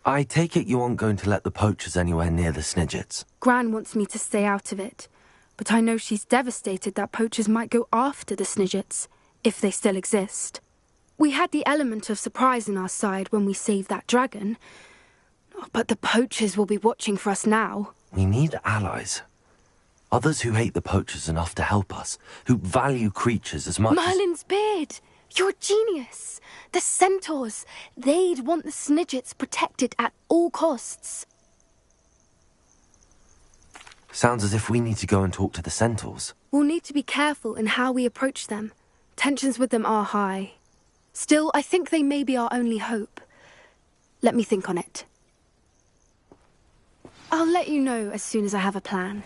I take it you aren't going to let the poachers anywhere near the Snidgets. Gran wants me to stay out of it, but I know she's devastated that poachers might go after the Snidgets, if they still exist. We had the element of surprise on our side when we saved that dragon, but the poachers will be watching for us now. We need allies. Others who hate the poachers enough to help us, who value creatures as much Merlin's beard! You're a genius! The centaurs! They'd want the Snidgets protected at all costs. Sounds as if we need to go and talk to the centaurs. We'll need to be careful in how we approach them. Tensions with them are high. Still, I think they may be our only hope. Let me think on it. I'll let you know as soon as I have a plan.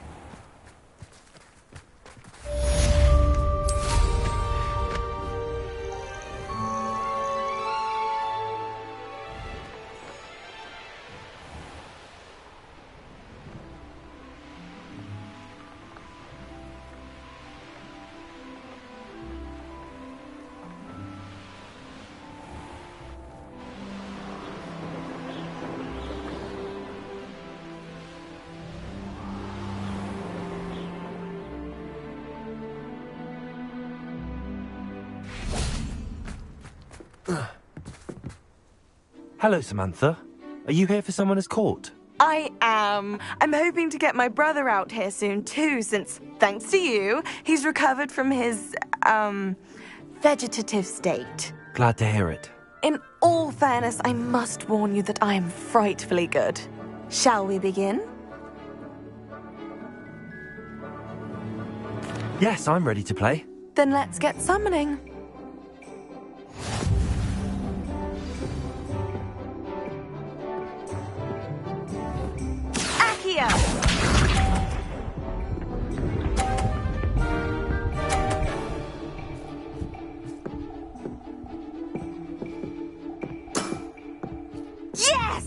Hello, Samantha. Are you here for someone as court? I am. I'm hoping to get my brother out here soon too, since, thanks to you, he's recovered from his, vegetative state. Glad to hear it. In all fairness, I must warn you that I am frightfully good. Shall we begin? Yes, I'm ready to play. Then let's get summoning. Accio! Yes!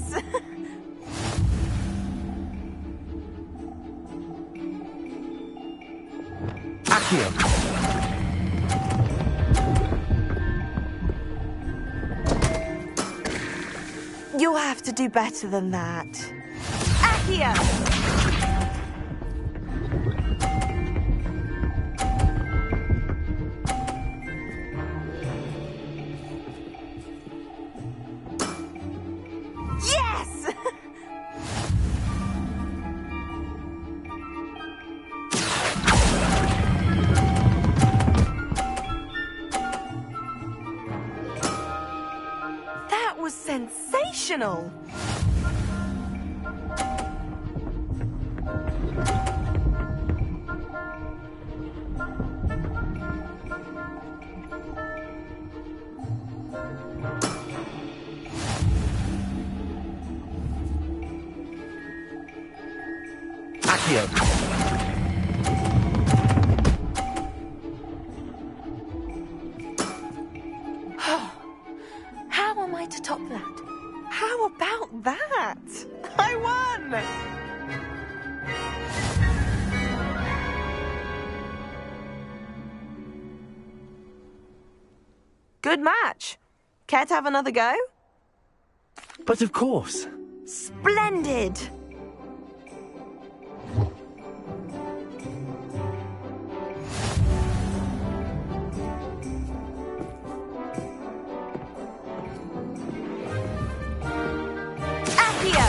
Accio! You'll have to do better than that. Accio! Yes! That was sensational! Accio! How am I to top that? How about that? I won! Good match. Care to have another go? But of course. Splendid! Accio!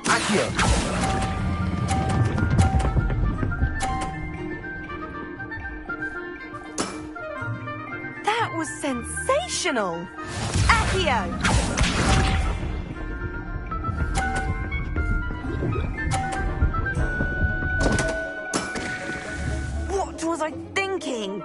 Accio! was sensational! Accio! What was I thinking?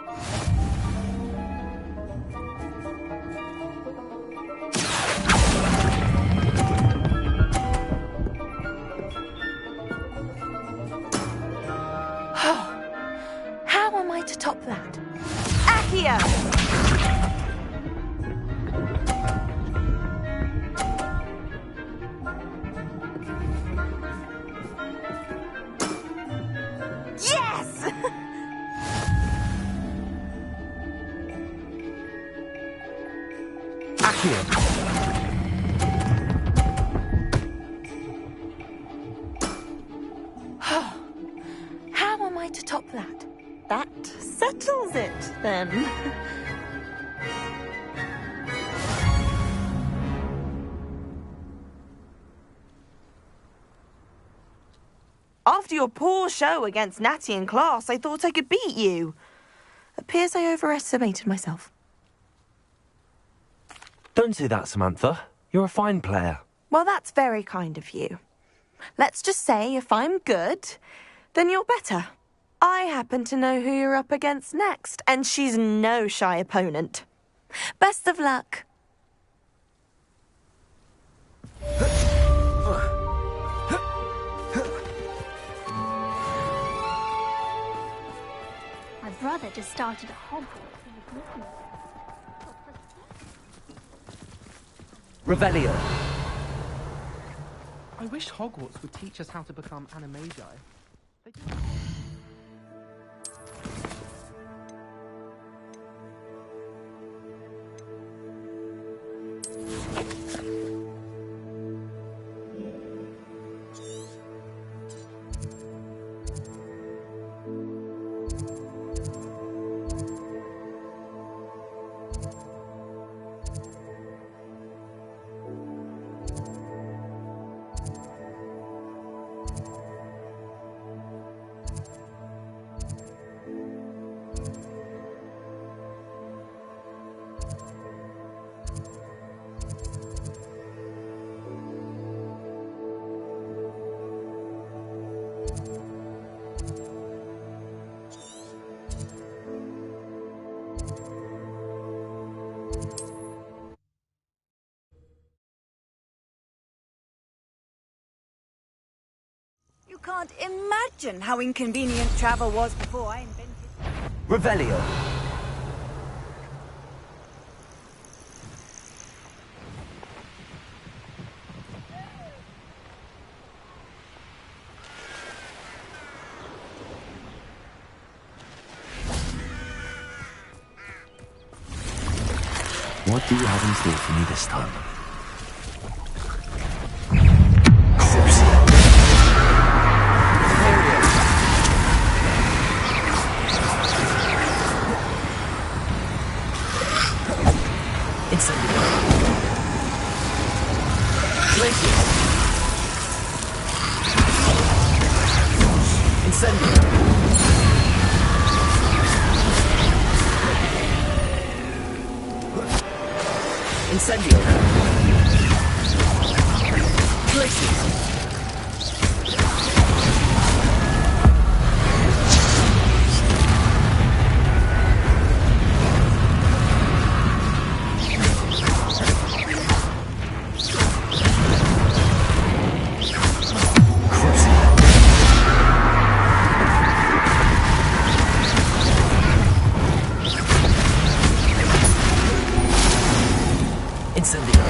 How am I to top that? Accio! Yes! Accio! How am I to top that? That settles it, then. After your poor show against Natty in class, I thought I could beat you. Appears I overestimated myself. Don't say that, Samantha. You're a fine player. Well, that's very kind of you. Let's just say if I'm good, then you're better. I happen to know who you're up against next, and she's no shy opponent. Best of luck. My brother just started at Hogwarts. Revelio. I wish Hogwarts would teach us how to become animagi. You can't imagine how inconvenient travel was before I invented... Revelio. What do you have in store for me this time? Incendio.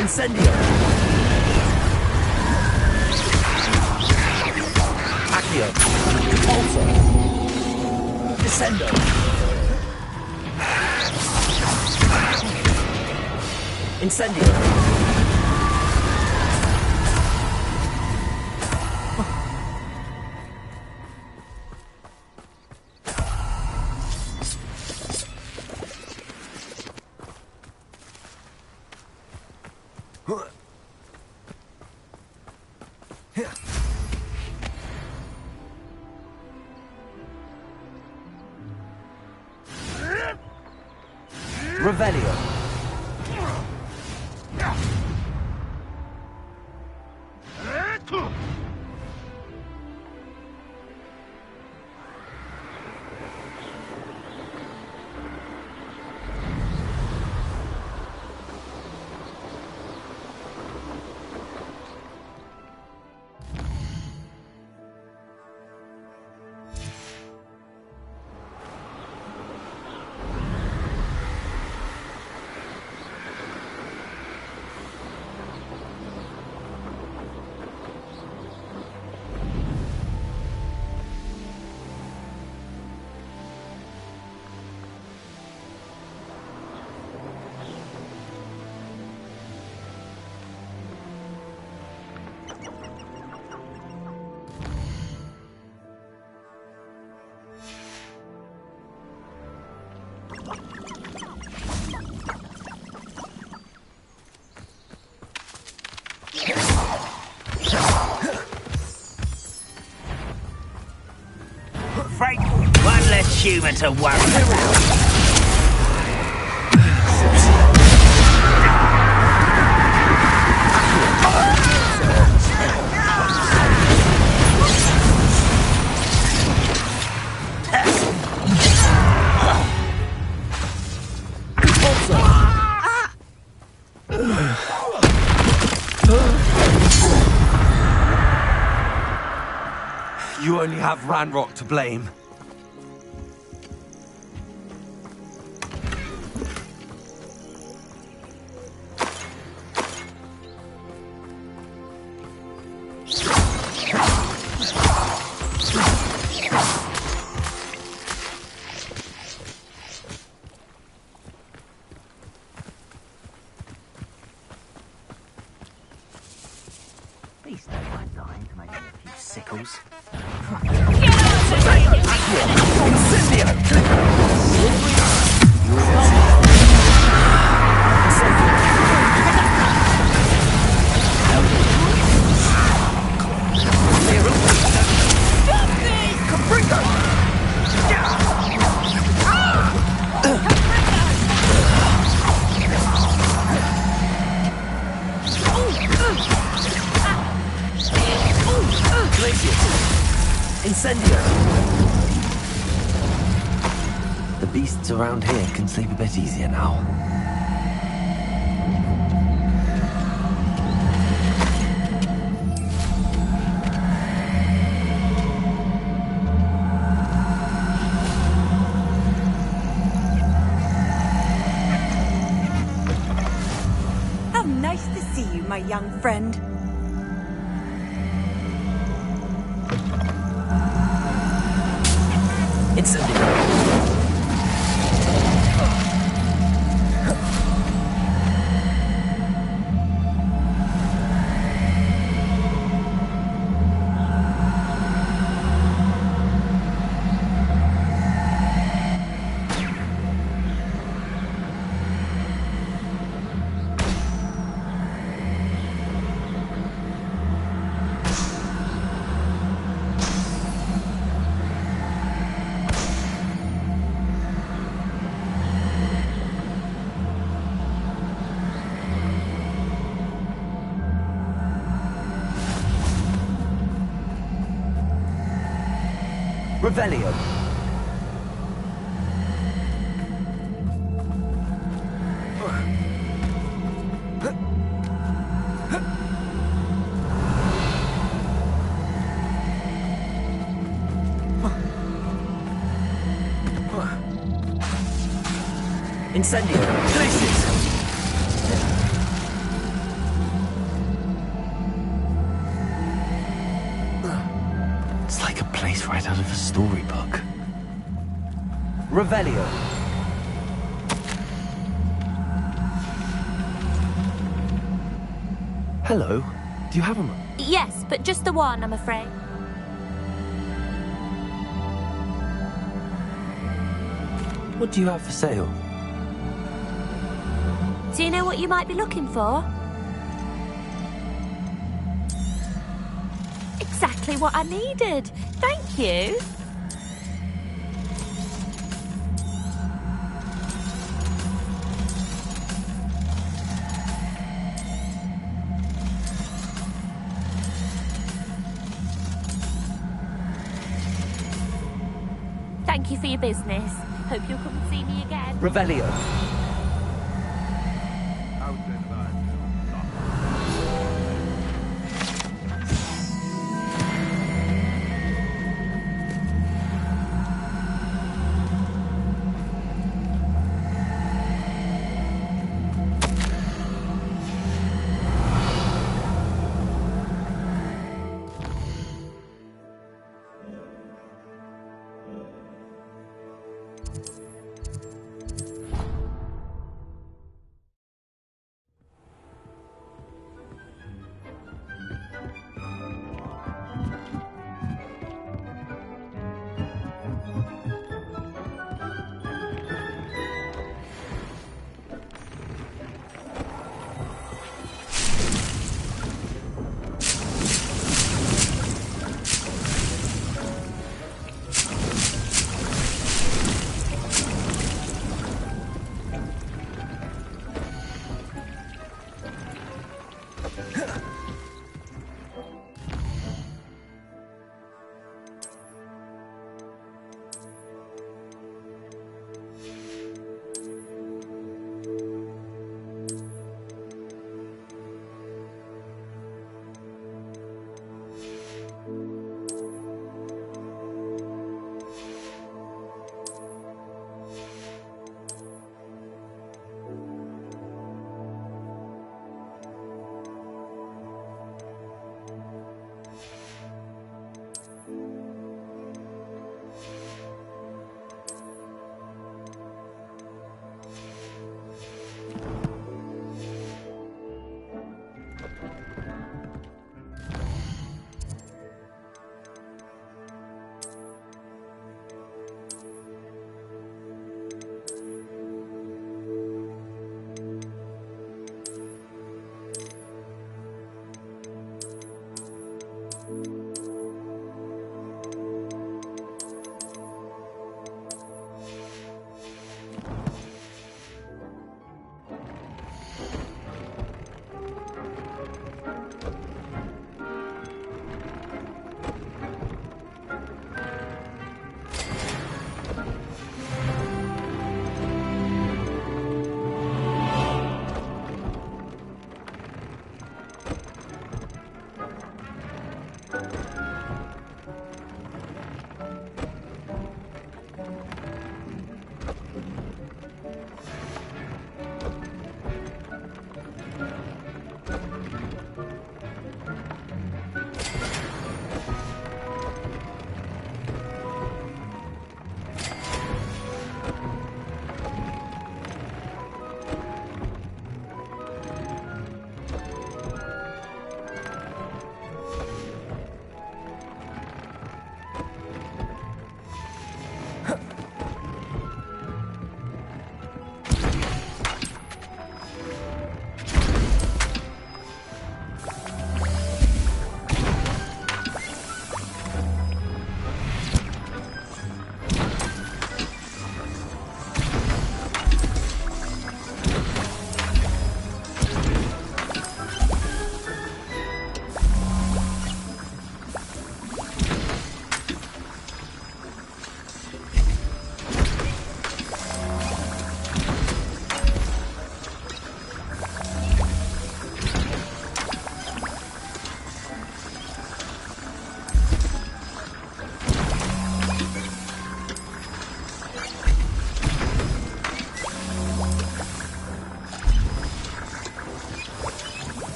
Incendio. Accio. Repulsor. Descendo. Incendio. Revelio. Frank, one less human to worry about. You only have Ranrock to blame. Please don't mind dying to make a few sickles. Incendio. The beasts around here can sleep a bit easier now. How nice to see you, my young friend. Revelio. Incendio. Places. It's like a place right out of a storybook. Revelio. Hello. Do you have a... Yes, but just the one, I'm afraid. What do you have for sale? Do you know what you might be looking for? exactly what I needed. Thank you. Thank you for your business. Hope you'll come and see me again. Revelio.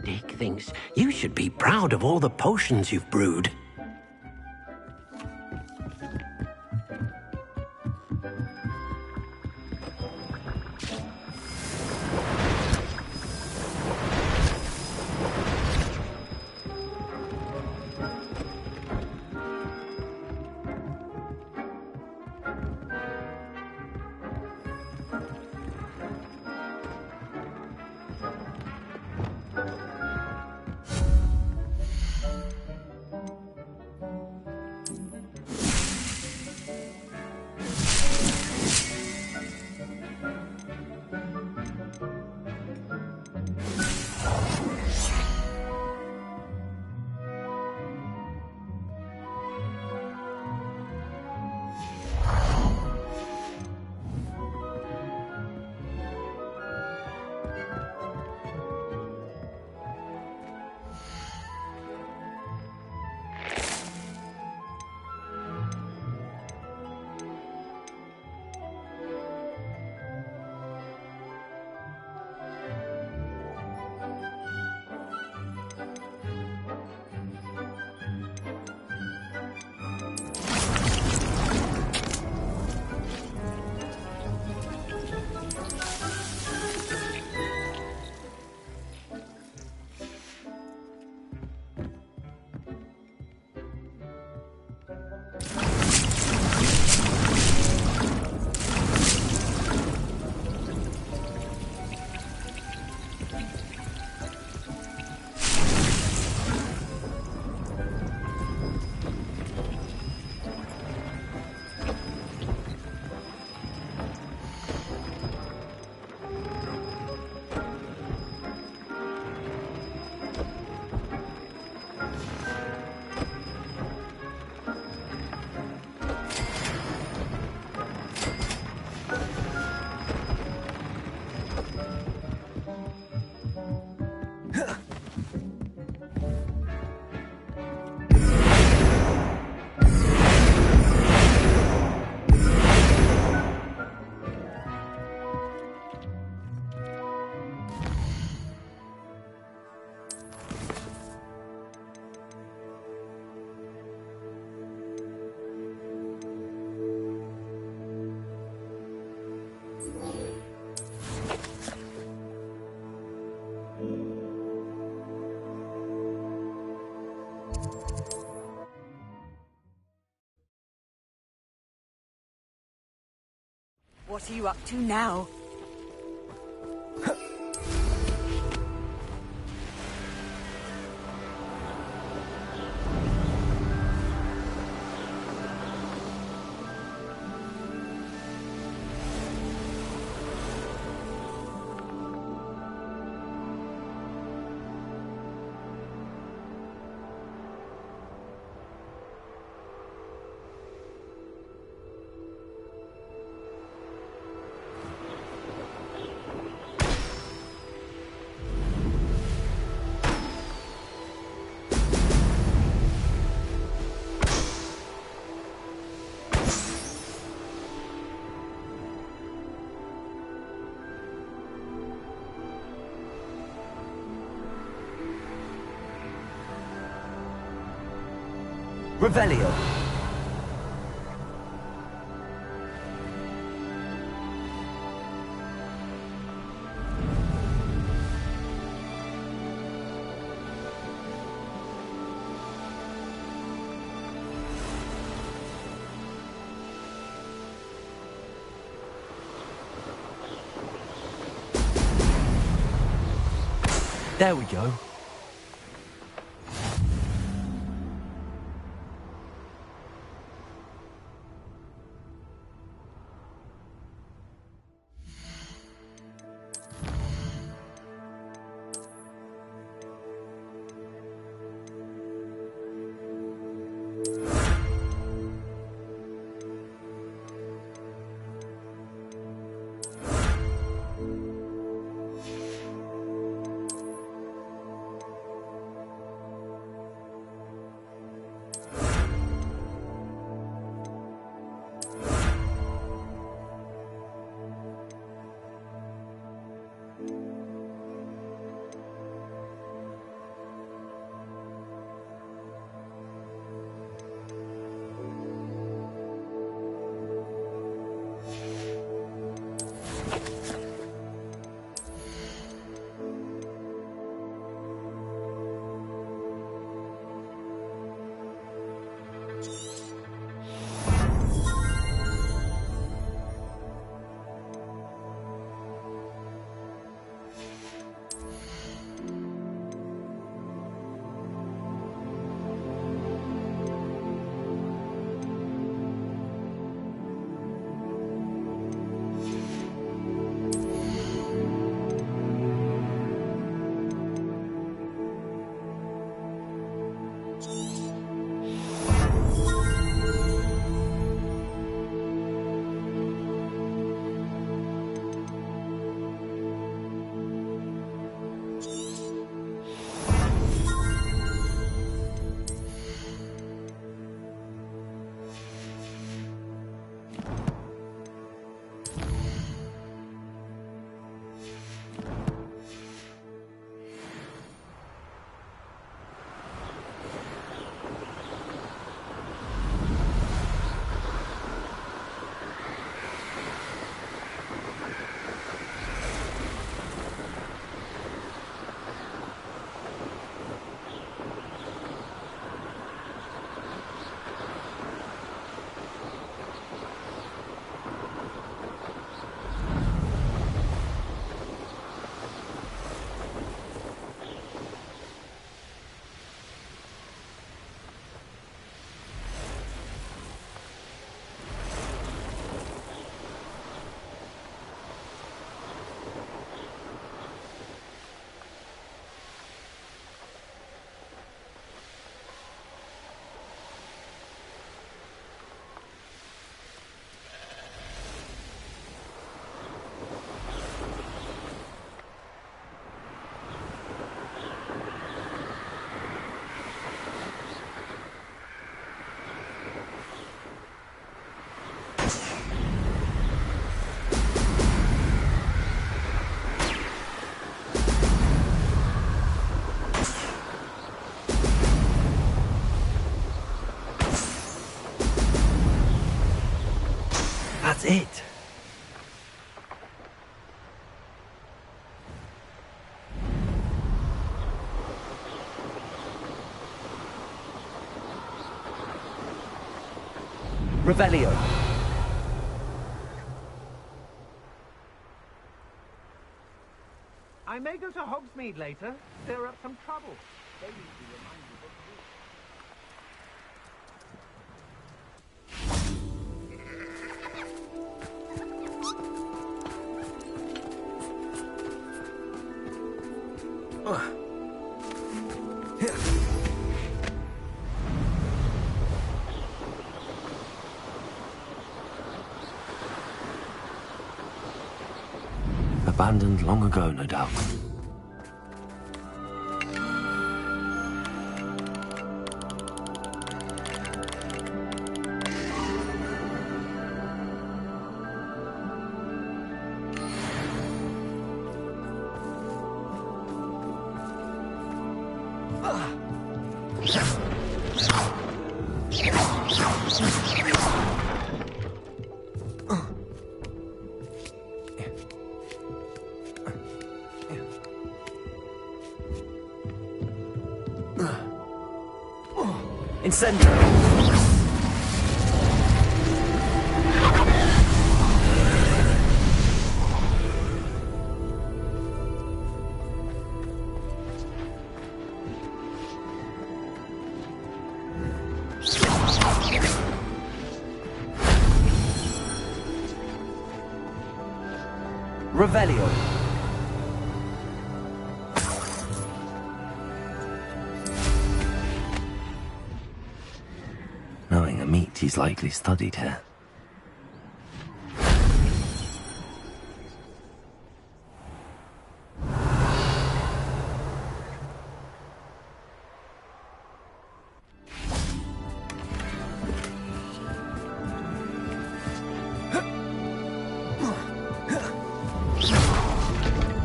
Nick thinks you should be proud of all the potions you've brewed. What are you up to now? Revelio. There we go. That's it. Revelio. I may go to Hogsmeade later, stir up some trouble. They usually remind me what to do. Abandoned long ago, no doubt. Incendio! Revelio. Knowing a meat he's likely studied here.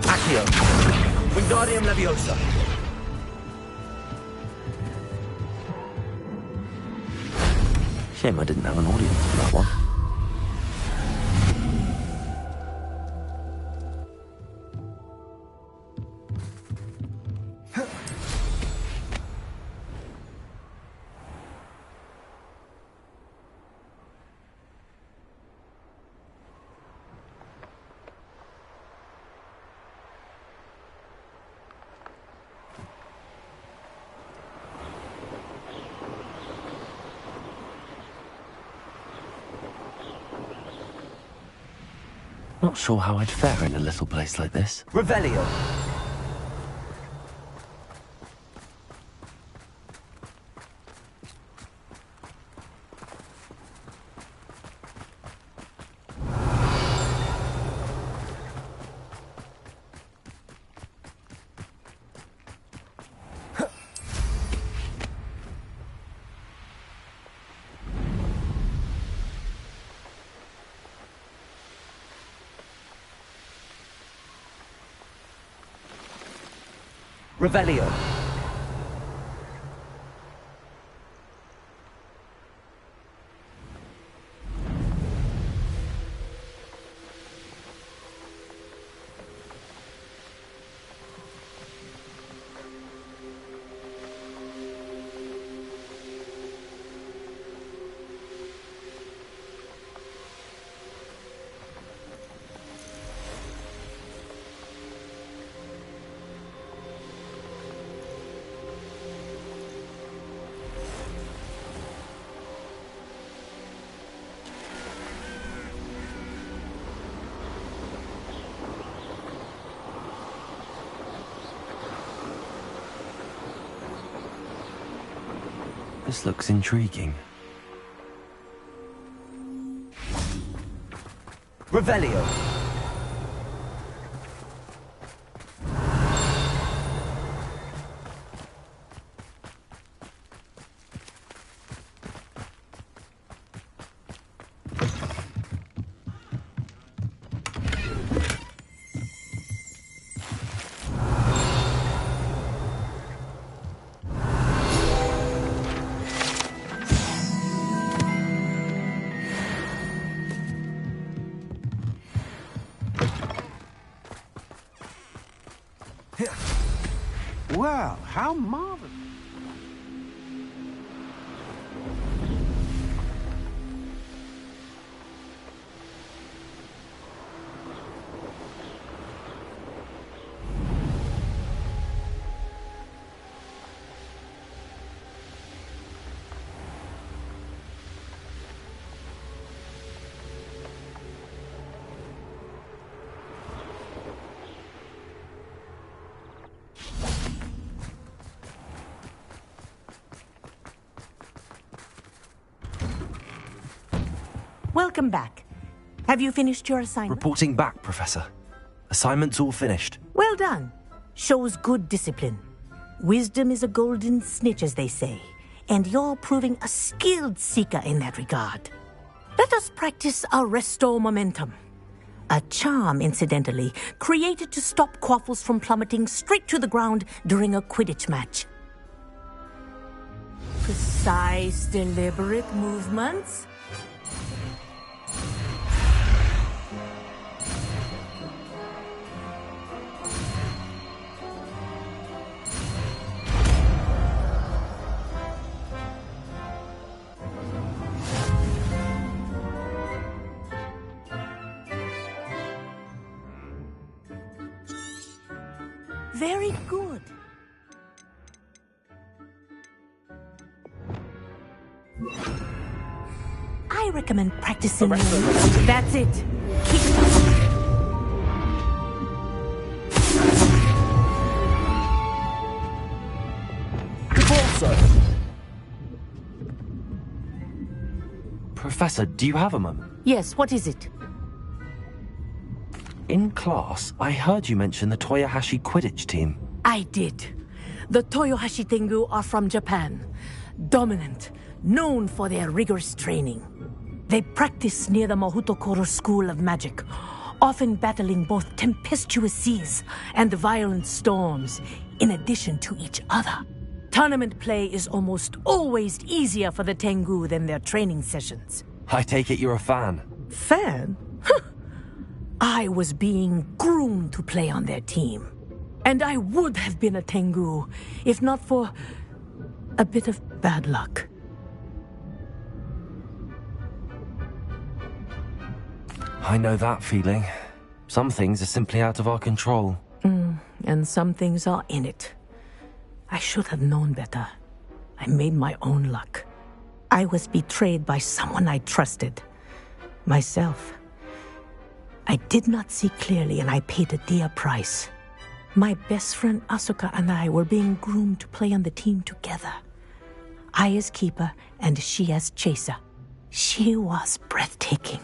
Accio. Wingardium Leviosa. Shame I didn't have an audience for that one. Not sure how I'd fare in a little place like this. Revelio. Revelio. This looks intriguing. Revelio. Well, how marvelous. Welcome back. Have you finished your assignment? Reporting back, Professor. Assignment's all finished. Well done. Shows good discipline. Wisdom is a golden snitch, as they say, and you're proving a skilled seeker in that regard. Let us practice Arresto Momentum. A charm, incidentally, created to stop quaffles from plummeting straight to the ground during a Quidditch match. Precise, deliberate movements. Very good. I recommend practicing. That's it. Keep it up. Professor, do you have a moment? Yes, what is it? In class, I heard you mention the Toyohashi Quidditch team. I did. The Toyohashi Tengu are from Japan. Dominant, known for their rigorous training. They practice near the Mahutokoro School of Magic, often battling both tempestuous seas and violent storms, in addition to each other. Tournament play is almost always easier for the Tengu than their training sessions. I take it you're a fan. Fan? I was being groomed to play on their team. And I would have been a Tengu, if not for a bit of bad luck. I know that feeling. Some things are simply out of our control. And some things are in it. I should have known better. I made my own luck. I was betrayed by someone I trusted. Myself. I did not see clearly, and I paid a dear price. My best friend Asuka and I were being groomed to play on the team together. I as keeper, and she as chaser. She was breathtaking.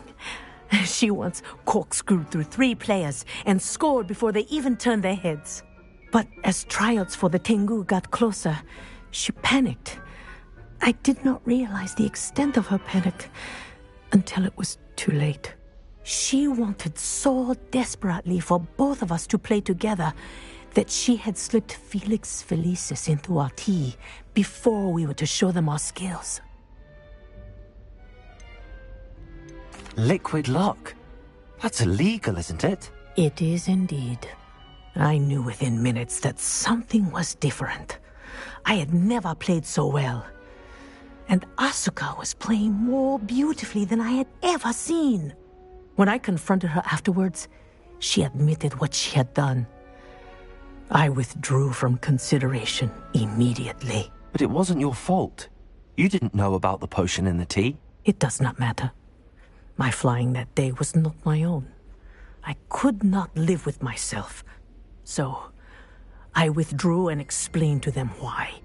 She once corkscrewed through 3 players and scored before they even turned their heads. But as tryouts for the Tengu got closer, she panicked. I did not realize the extent of her panic until it was too late. She wanted so desperately for both of us to play together that she had slipped Felix Felicis into our tea before we were to show them our skills. Liquid luck? That's illegal, isn't it? It is indeed. I knew within minutes that something was different. I had never played so well. And Asuka was playing more beautifully than I had ever seen. When I confronted her afterwards, she admitted what she had done. I withdrew from consideration immediately. But it wasn't your fault. You didn't know about the potion in the tea. It does not matter. My flying that day was not my own. I could not live with myself. So, I withdrew and explained to them why.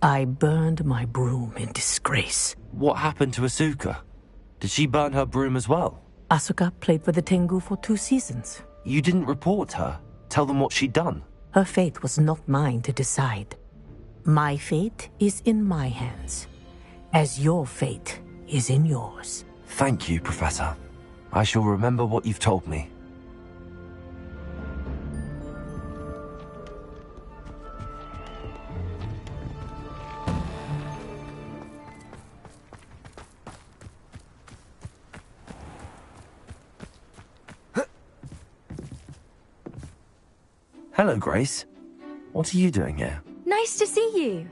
I burned my broom in disgrace. What happened to Asuka? Did she burn her broom as well? Asuka played for the Tengu for 2 seasons. You didn't report her? Tell them what she'd done? Her fate was not mine to decide. My fate is in my hands, as your fate is in yours. Thank you, Professor. I shall remember what you've told me. Hello, Grace. What are you doing here? Nice to see you.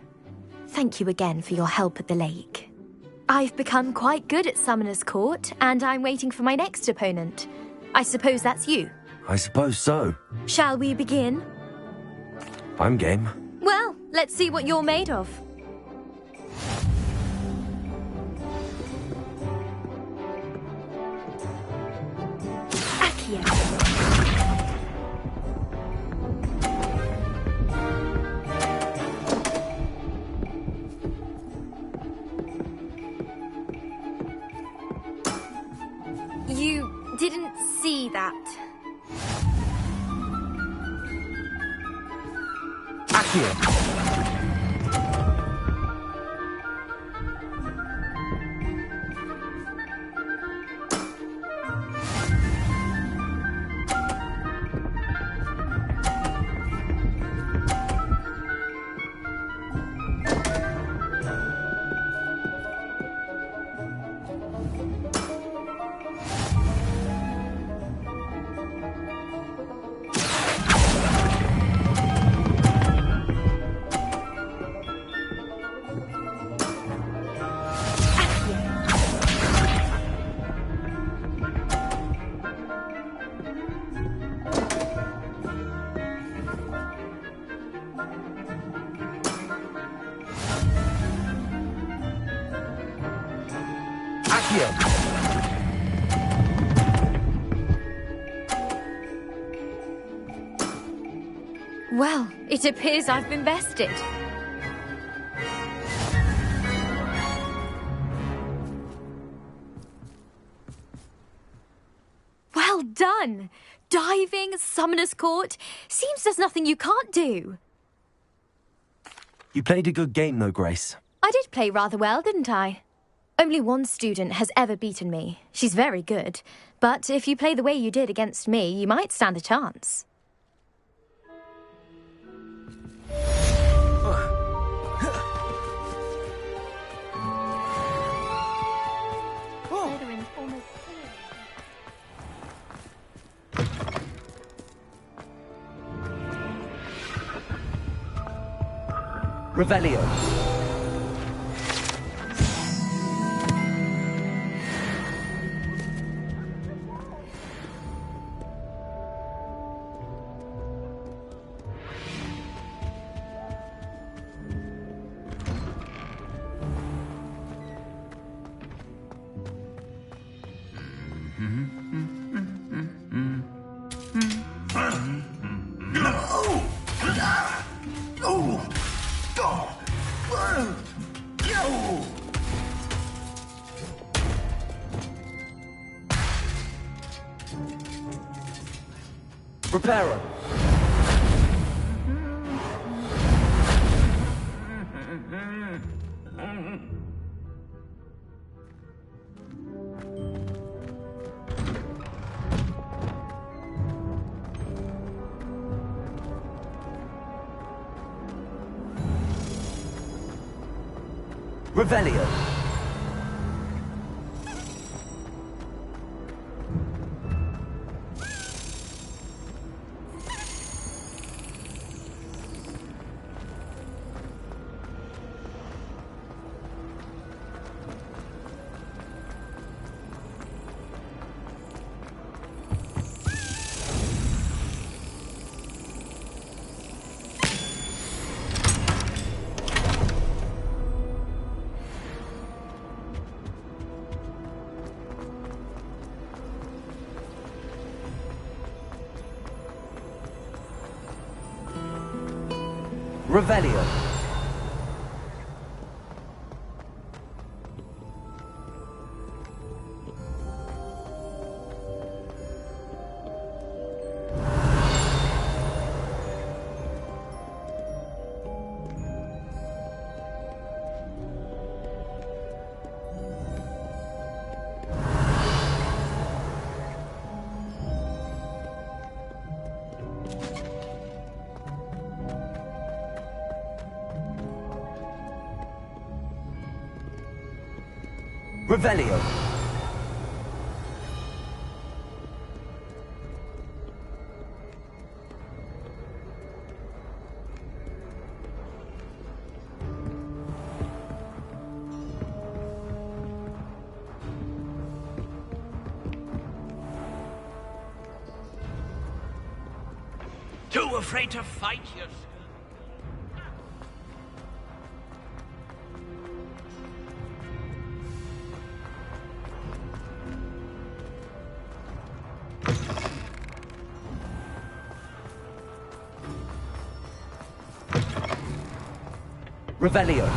Thank you again for your help at the lake. I've become quite good at Summoner's Court, and I'm waiting for my next opponent. I suppose that's you. I suppose so. Shall we begin? I'm game. Well, let's see what you're made of. Accio. Accio. Well, it appears I've been bested. Well done! Diving, Summoner's Court. Seems there's nothing you can't do. You played a good game though, Grace. I did play rather well, didn't I? Only one student has ever beaten me. She's very good. But if you play the way you did against me, you might stand a chance. Slytherin's almost Revelio. Reparo. Revelio. Revelio. Revelio. Too afraid to fight yourself? Revelio.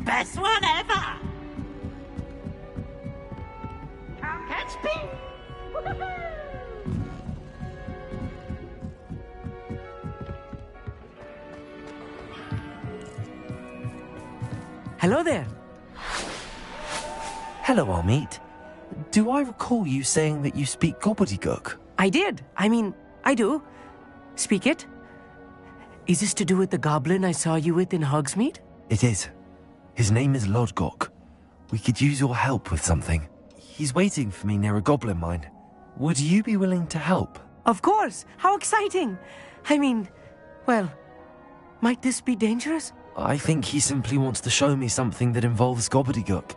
Best one ever! Can't catch me! Hello there. Hello, Amit. Do I recall you saying that you speak gobbledygook? I did. I mean, I do. Speak it. Is this to do with the goblin I saw you with in Hogsmeade? It is. His name is Lodgok. We could use your help with something. He's waiting for me near a goblin mine. Would you be willing to help? Of course! How exciting! I mean, well, might this be dangerous? I think he simply wants to show me something that involves gobbledygook.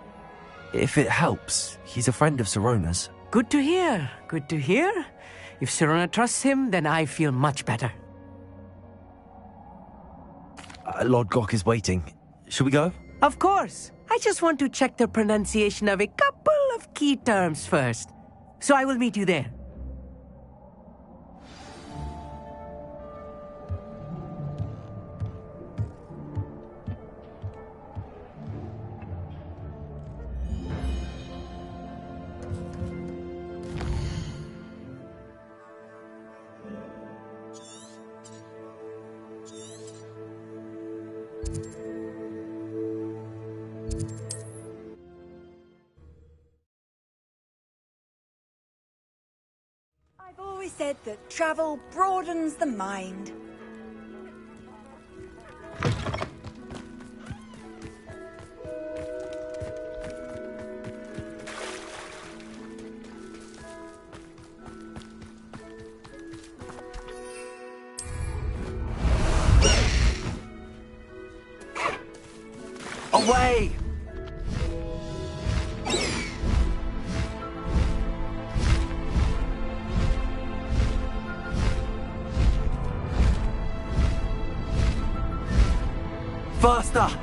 If it helps, he's a friend of Sirona's. Good to hear. Good to hear. If Sirona trusts him, then I feel much better. Lodgok is waiting. Shall we go? Of course. I just want to check the pronunciation of a couple of key terms first. So I will meet you there. I've always said that travel broadens the mind. Away! Faster!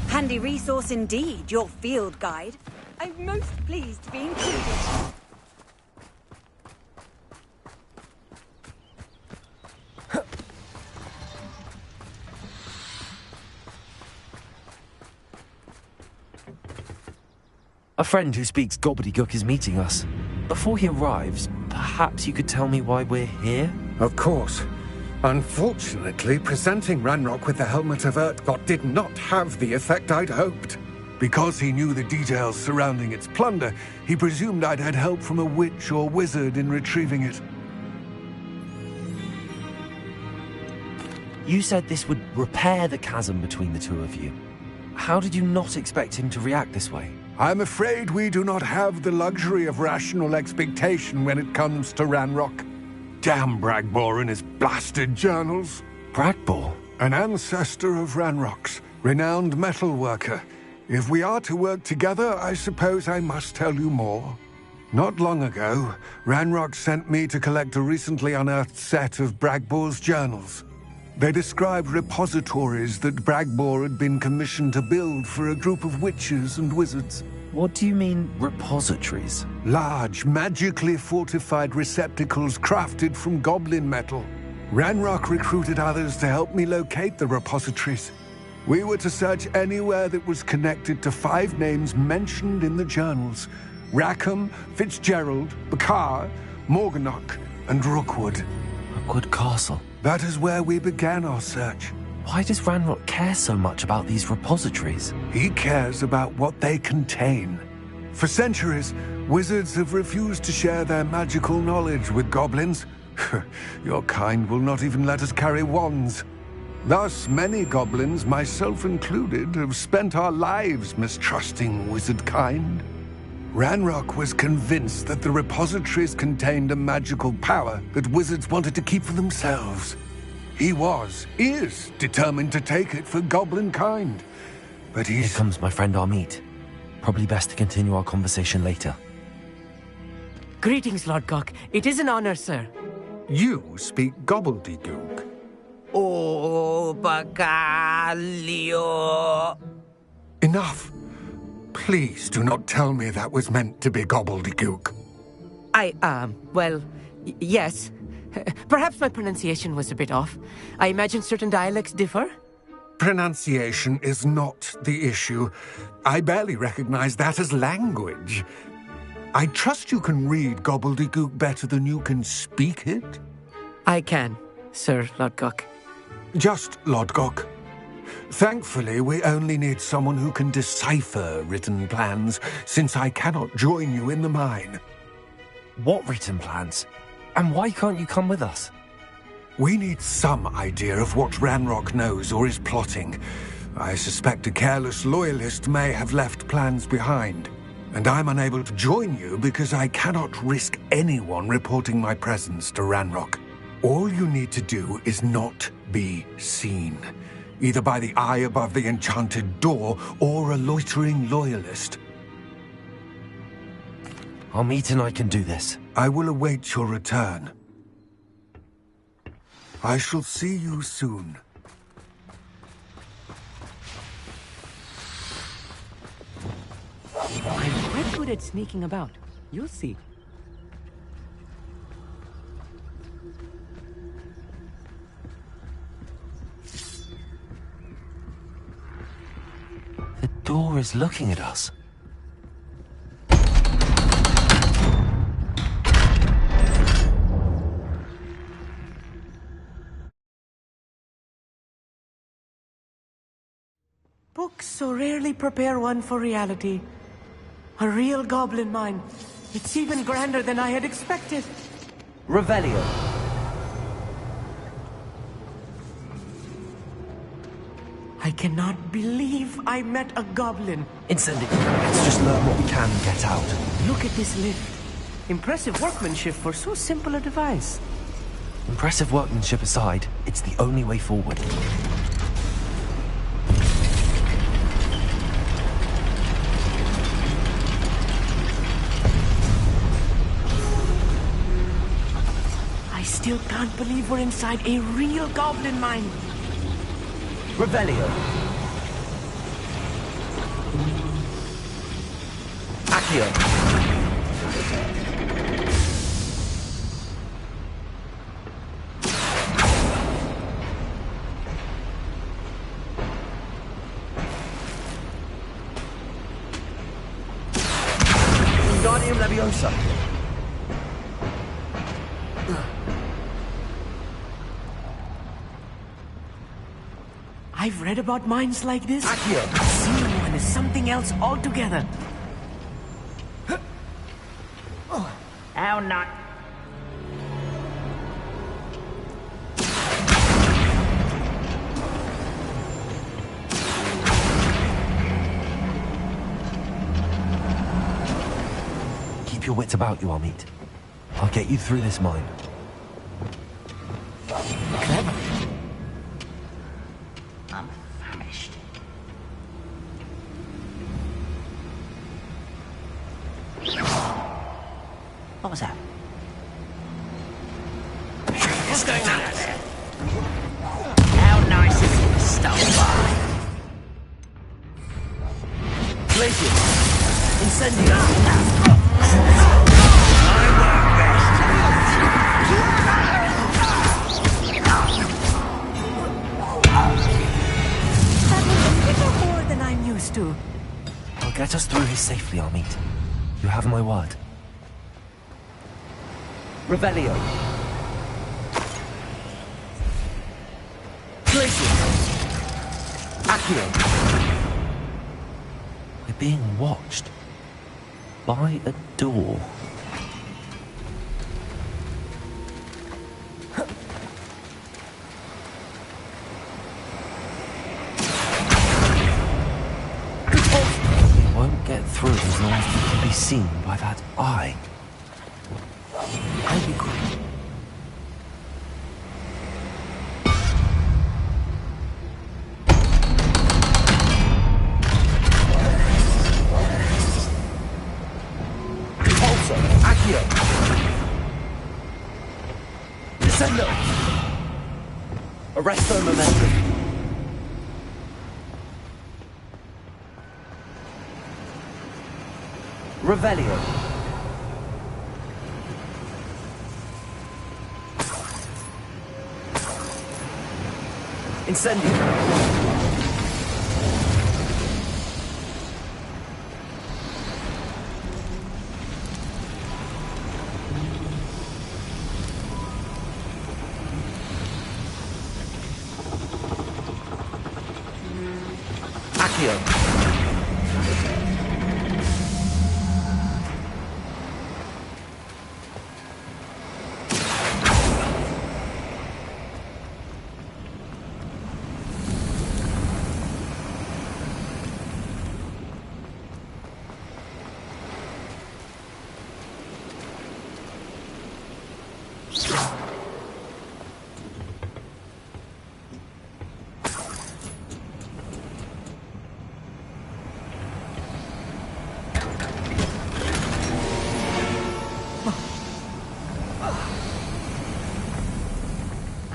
Handy resource indeed, your field guide. I'm most pleased to be included. A friend who speaks gobbledygook is meeting us. Before he arrives, perhaps you could tell me why we're here? Of course. Unfortunately, presenting Ranrock with the Helmet of Urtkot did not have the effect I'd hoped. Because he knew the details surrounding its plunder, he presumed I'd had help from a witch or wizard in retrieving it. You said this would repair the chasm between the two of you. How did you not expect him to react this way? I'm afraid we do not have the luxury of rational expectation when it comes to Ranrock. Damn Bragbor and his blasted journals. Bragbor? An ancestor of Ranrock's, renowned metal worker. If we are to work together, I suppose I must tell you more. Not long ago, Ranrock sent me to collect a recently unearthed set of Bragbor's journals. They described repositories that Bragbor had been commissioned to build for a group of witches and wizards. What do you mean, repositories? Large, magically fortified receptacles crafted from goblin metal. Ranrock recruited others to help me locate the repositories. We were to search anywhere that was connected to 5 names mentioned in the journals: Rackham, Fitzgerald, Bakar, Morganach, and Rookwood. Rookwood Castle. That is where we began our search. Why does Ranrock care so much about these repositories? He cares about what they contain. For centuries, wizards have refused to share their magical knowledge with goblins. Your kind will not even let us carry wands. Thus, many goblins, myself included, have spent our lives mistrusting wizard kind. Ranrock was convinced that the repositories contained a magical power that wizards wanted to keep for themselves. He is determined to take it for goblin kind. But Here comes my friend Amit. Probably best to continue our conversation later. Greetings, Lord Cock. It is an honor, sir. You speak gobbledygook. Oh, Bacalio. Enough. Please do not tell me that was meant to be gobbledygook. Well, yes. Perhaps my pronunciation was a bit off. I imagine certain dialects differ? Pronunciation is not the issue. I barely recognize that as language. I trust you can read gobbledygook better than you can speak it? I can, Sir Lodgok. Just Lodgok. Thankfully, we only need someone who can decipher written plans, since I cannot join you in the mine. What written plans? And why can't you come with us? We need some idea of what Ranrock knows or is plotting. I suspect a careless loyalist may have left plans behind. And I'm unable to join you because I cannot risk anyone reporting my presence to Ranrock. All you need to do is not be seen, either by the eye above the enchanted door or a loitering loyalist. Amit and I can do this. I will await your return. I shall see you soon. I'm quite good at sneaking about. You'll see. The door is looking at us. Books so rarely prepare one for reality. A real goblin mine. It's even grander than I had expected. Revelio. I cannot believe I met a goblin. Incendiary. Let's just learn what we can and get out. Look at this lift. Impressive workmanship for so simple a device. Impressive workmanship aside, it's the only way forward. I still can't believe we're inside a real goblin mine. Revelio. Accio. Wingardium Leviosa. I've read about mines like this. Accio. Seeing one is something else altogether. How not? Keep your wits about you, Amit. I'll get you through this mine. Clever. I'm famished. was that? What's going on out there? How nice is it to stop by? Glacius! Incendio! I won't rest. That was a little more than I'm used to. I'll get us through here safely, Amit. You have my word. Revelio. Glacius! Accio! We're being watched. By a door. We won't get through as long as we can be seen by that eye. I'll be quick. Repulsor! Accio! Descendo! Arresto momentum. Revelio. Incendio. Accio.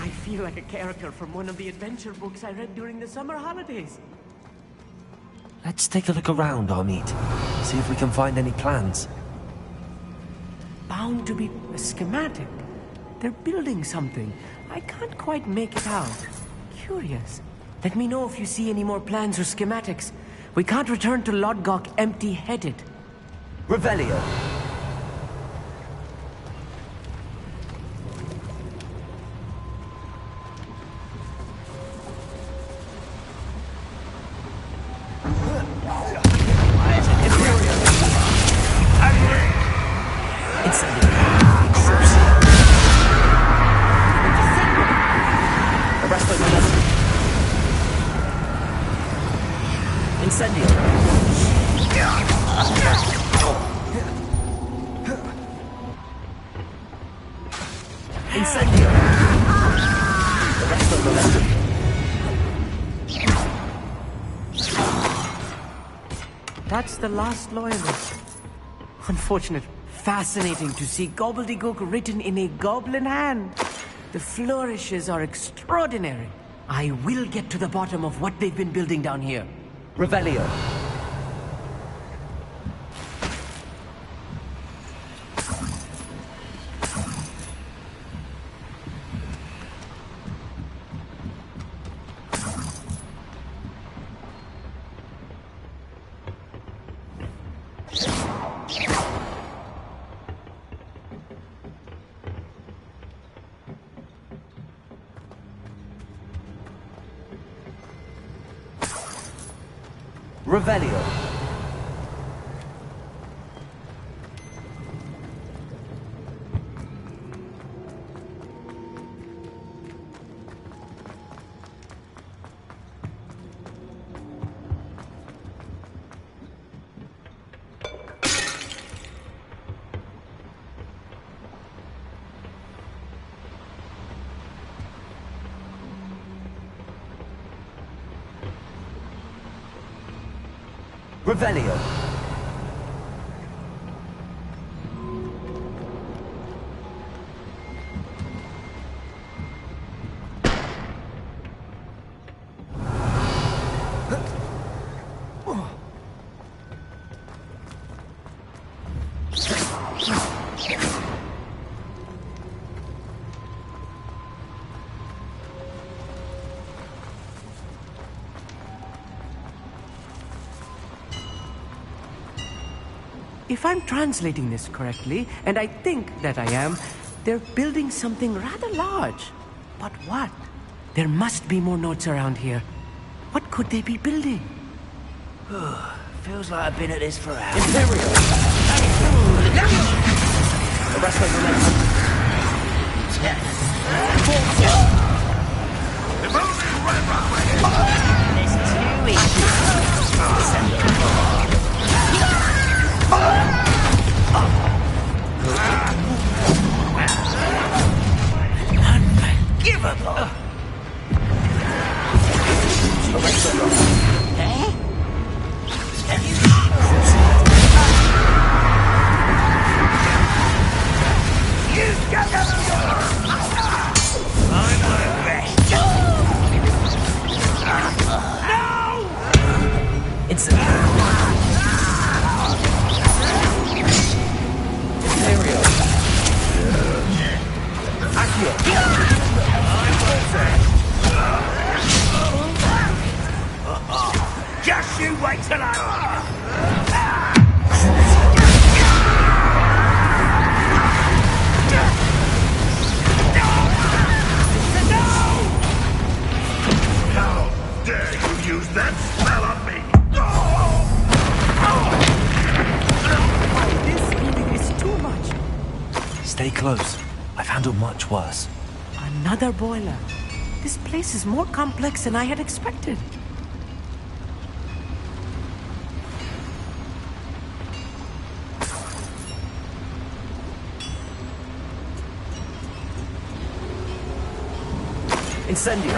I feel like a character from one of the adventure books I read during the summer holidays. Let's take a look around, Amit. See if we can find any plans. Bound to be a schematic. They're building something. I can't quite make it out. Curious. Let me know if you see any more plans or schematics. We can't return to Lodgok empty-headed. Revelio. That's the last loyalist. Unfortunate. Fascinating to see gobbledygook written in a goblin hand. The flourishes are extraordinary. I will get to the bottom of what they've been building down here. Revelio. Revelio. Revelio. If I'm translating this correctly, and I think that I am, they're building something rather large. But what? There must be more notes around here. What could they be building? Feels like I've been at this for hours. Imperial! Arrest those momentum. It's too easy. Unforgivable! Just you wait till How dare you use that spell on me? This building is too much. Stay close. I've handled much worse. Another boiler. This place is more complex than I had expected. Incendio!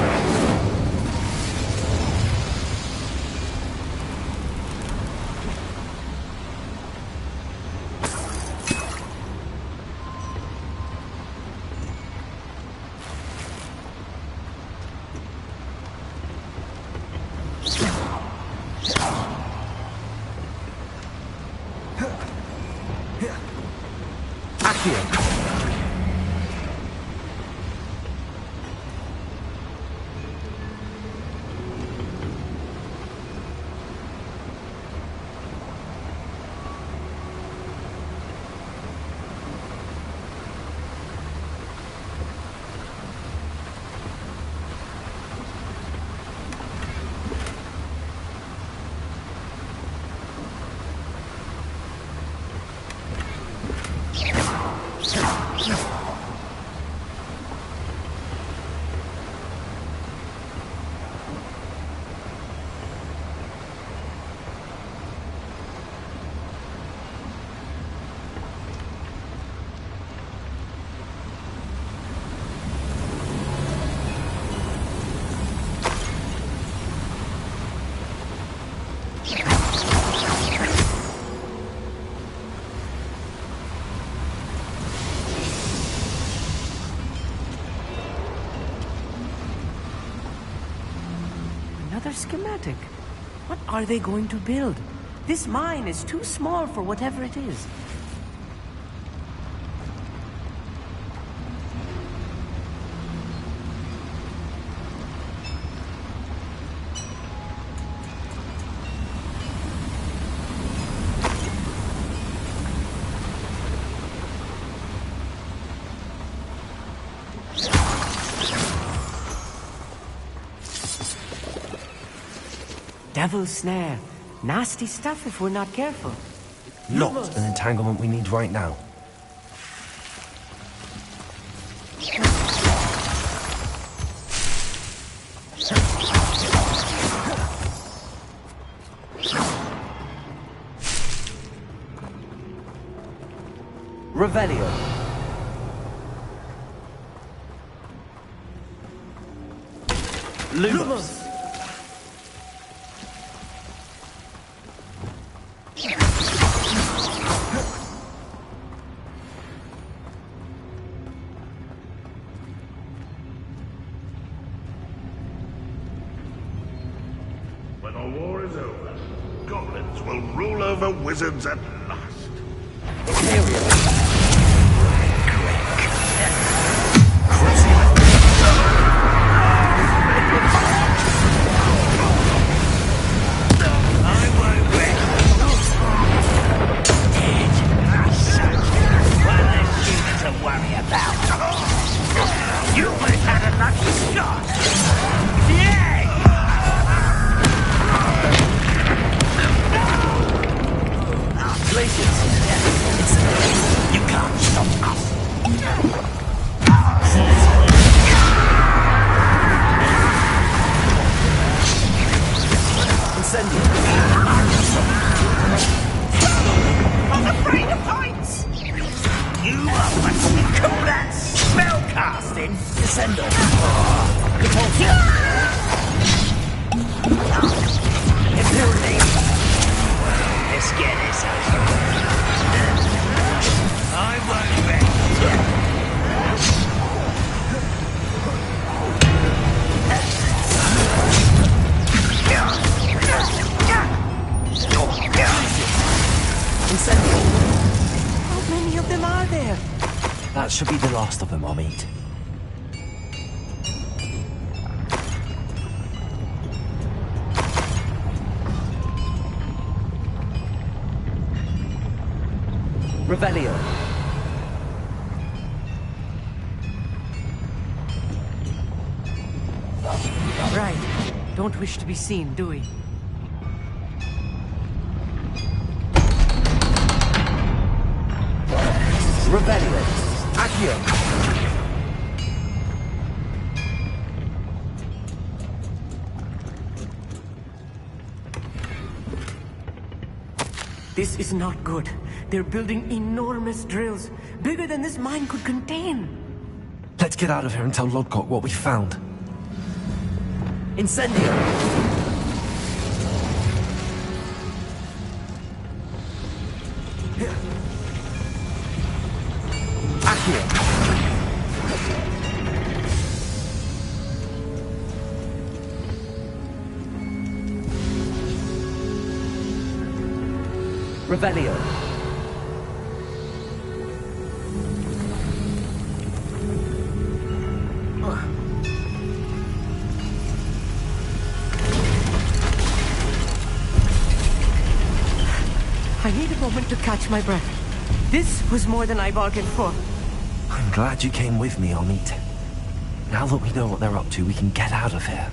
Another schematic. What are they going to build? This mine is too small for whatever it is. Devil's snare. Nasty stuff if we're not careful. Not an entanglement we need right now. Revelio. Lumos. When the war is over, goblins will rule over wizards at last. I won't rest. about? You would have had a lucky shot. Yeah! Glaciers. You can't stop us. Incendio. I'm afraid of heights. You are what we call that spell casting. Descendo. Impurity. Let's get this over. I won't rest. Incendio. How many of them are there? That should be the last of them, Amit. Revelio. Right. Don't wish to be seen, do we? Revelio. Accio. This is not good. They're building enormous drills, bigger than this mine could contain. Let's get out of here and tell Lodgok what we found. Incendio. Accio. Revelio. I need a moment to catch my breath. This was more than I bargained for. I'm glad you came with me, Amit. Now that we know what they're up to, we can get out of here.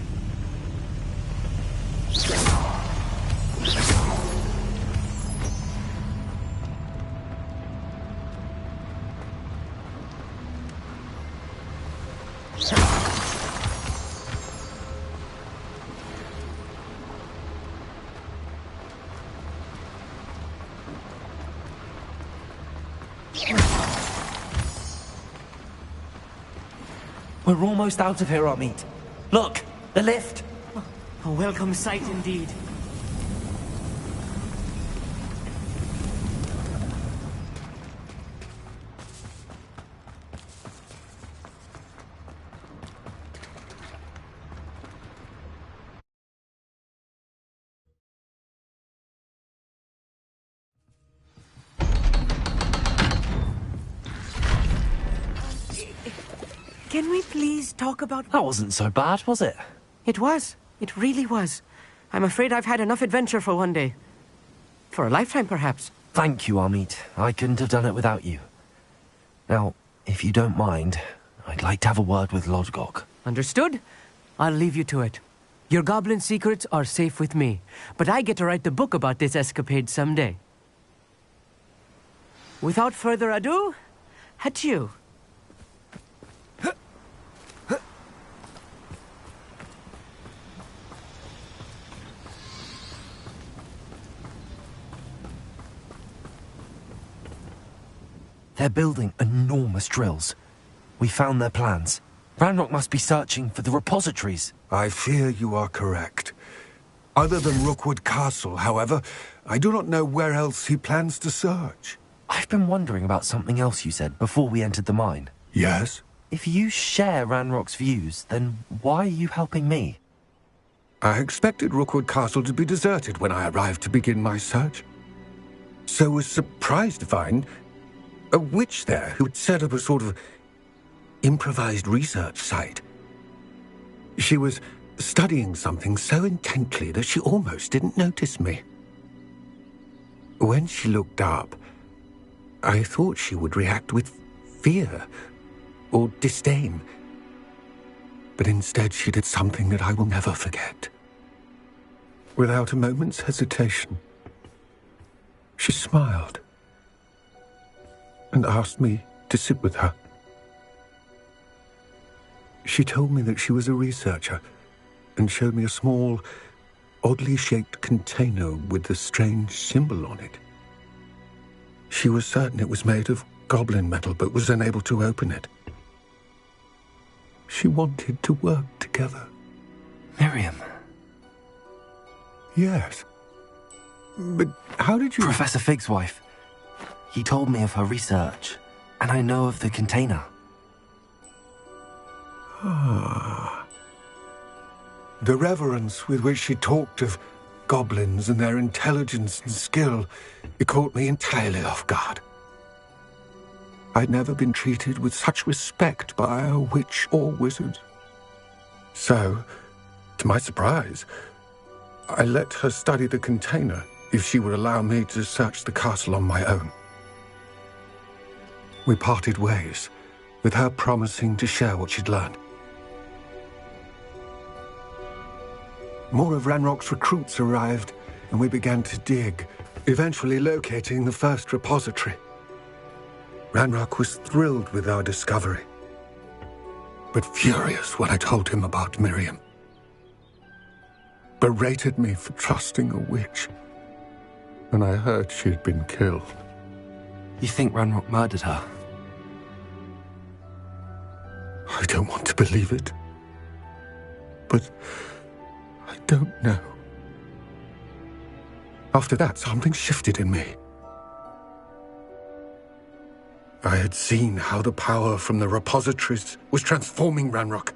We're almost out of here, Amit. Look, the lift. A welcome sight indeed. Can we please talk about... That wasn't so bad, was it? It was. It really was. I'm afraid I've had enough adventure for one day. For a lifetime, perhaps. Thank you, Amit. I couldn't have done it without you. Now, if you don't mind, I'd like to have a word with Lodgok. Understood? I'll leave you to it. Your goblin secrets are safe with me, but I get to write the book about this escapade someday. Without further ado, adieu. They're building enormous drills. We found their plans. Ranrock must be searching for the repositories. I fear you are correct. Other than Rookwood Castle, however, I do not know where else he plans to search. I've been wondering about something else you said before we entered the mine. Yes? If you share Ranrock's views, then why are you helping me? I expected Rookwood Castle to be deserted when I arrived to begin my search. So was surprised to find a witch there who had set up a sort of improvised research site. She was studying something so intently that she almost didn't notice me. When she looked up, I thought she would react with fear, or disdain. But instead she did something that I will never forget. Without a moment's hesitation, she smiled and asked me to sit with her. She told me that she was a researcher and showed me a small, oddly shaped container with a strange symbol on it. She was certain it was made of goblin metal, but was unable to open it. She wanted to work together. Miriam. Yes. But how did you... Professor Fig's wife. He told me of her research, and I know of the container. Ah. The reverence with which she talked of goblins and their intelligence and skill, it caught me entirely off guard. I'd never been treated with such respect by a witch or wizard. So, to my surprise, I let her study the container if she would allow me to search the castle on my own. We parted ways, with her promising to share what she'd learned. More of Ranrock's recruits arrived, and we began to dig, eventually locating the first repository. Ranrock was thrilled with our discovery, but furious when I told him about Miriam. Berated me for trusting a witch, and I heard she had been killed. You think Ranrock murdered her? I don't want to believe it, but I don't know. After that, something shifted in me. I had seen how the power from the repositories was transforming Ranrock,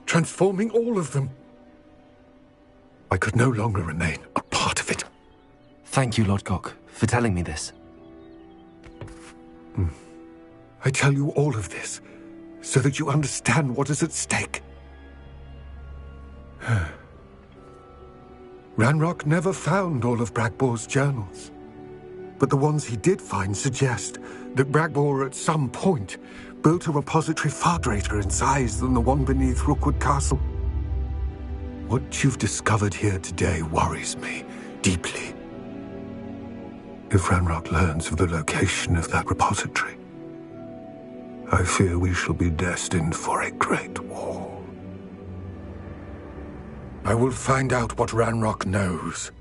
transforming all of them. I could no longer remain a part of it. Thank you, Lord Gok, for telling me this. I tell you all of this so that you understand what is at stake. Ranrock never found all of Bragbor's journals, but the ones he did find suggest that Bragbor at some point built a repository far greater in size than the one beneath Rookwood Castle. What you've discovered here today worries me deeply. If Ranrock learns of the location of that repository, I fear we shall be destined for a great war. I will find out what Ranrock knows.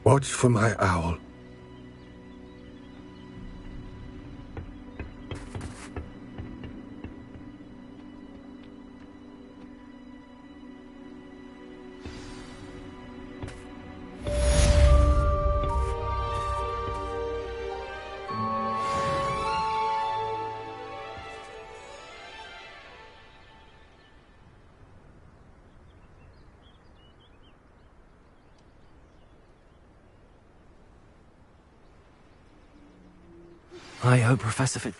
Watch for my owl. I hope Professor Fig...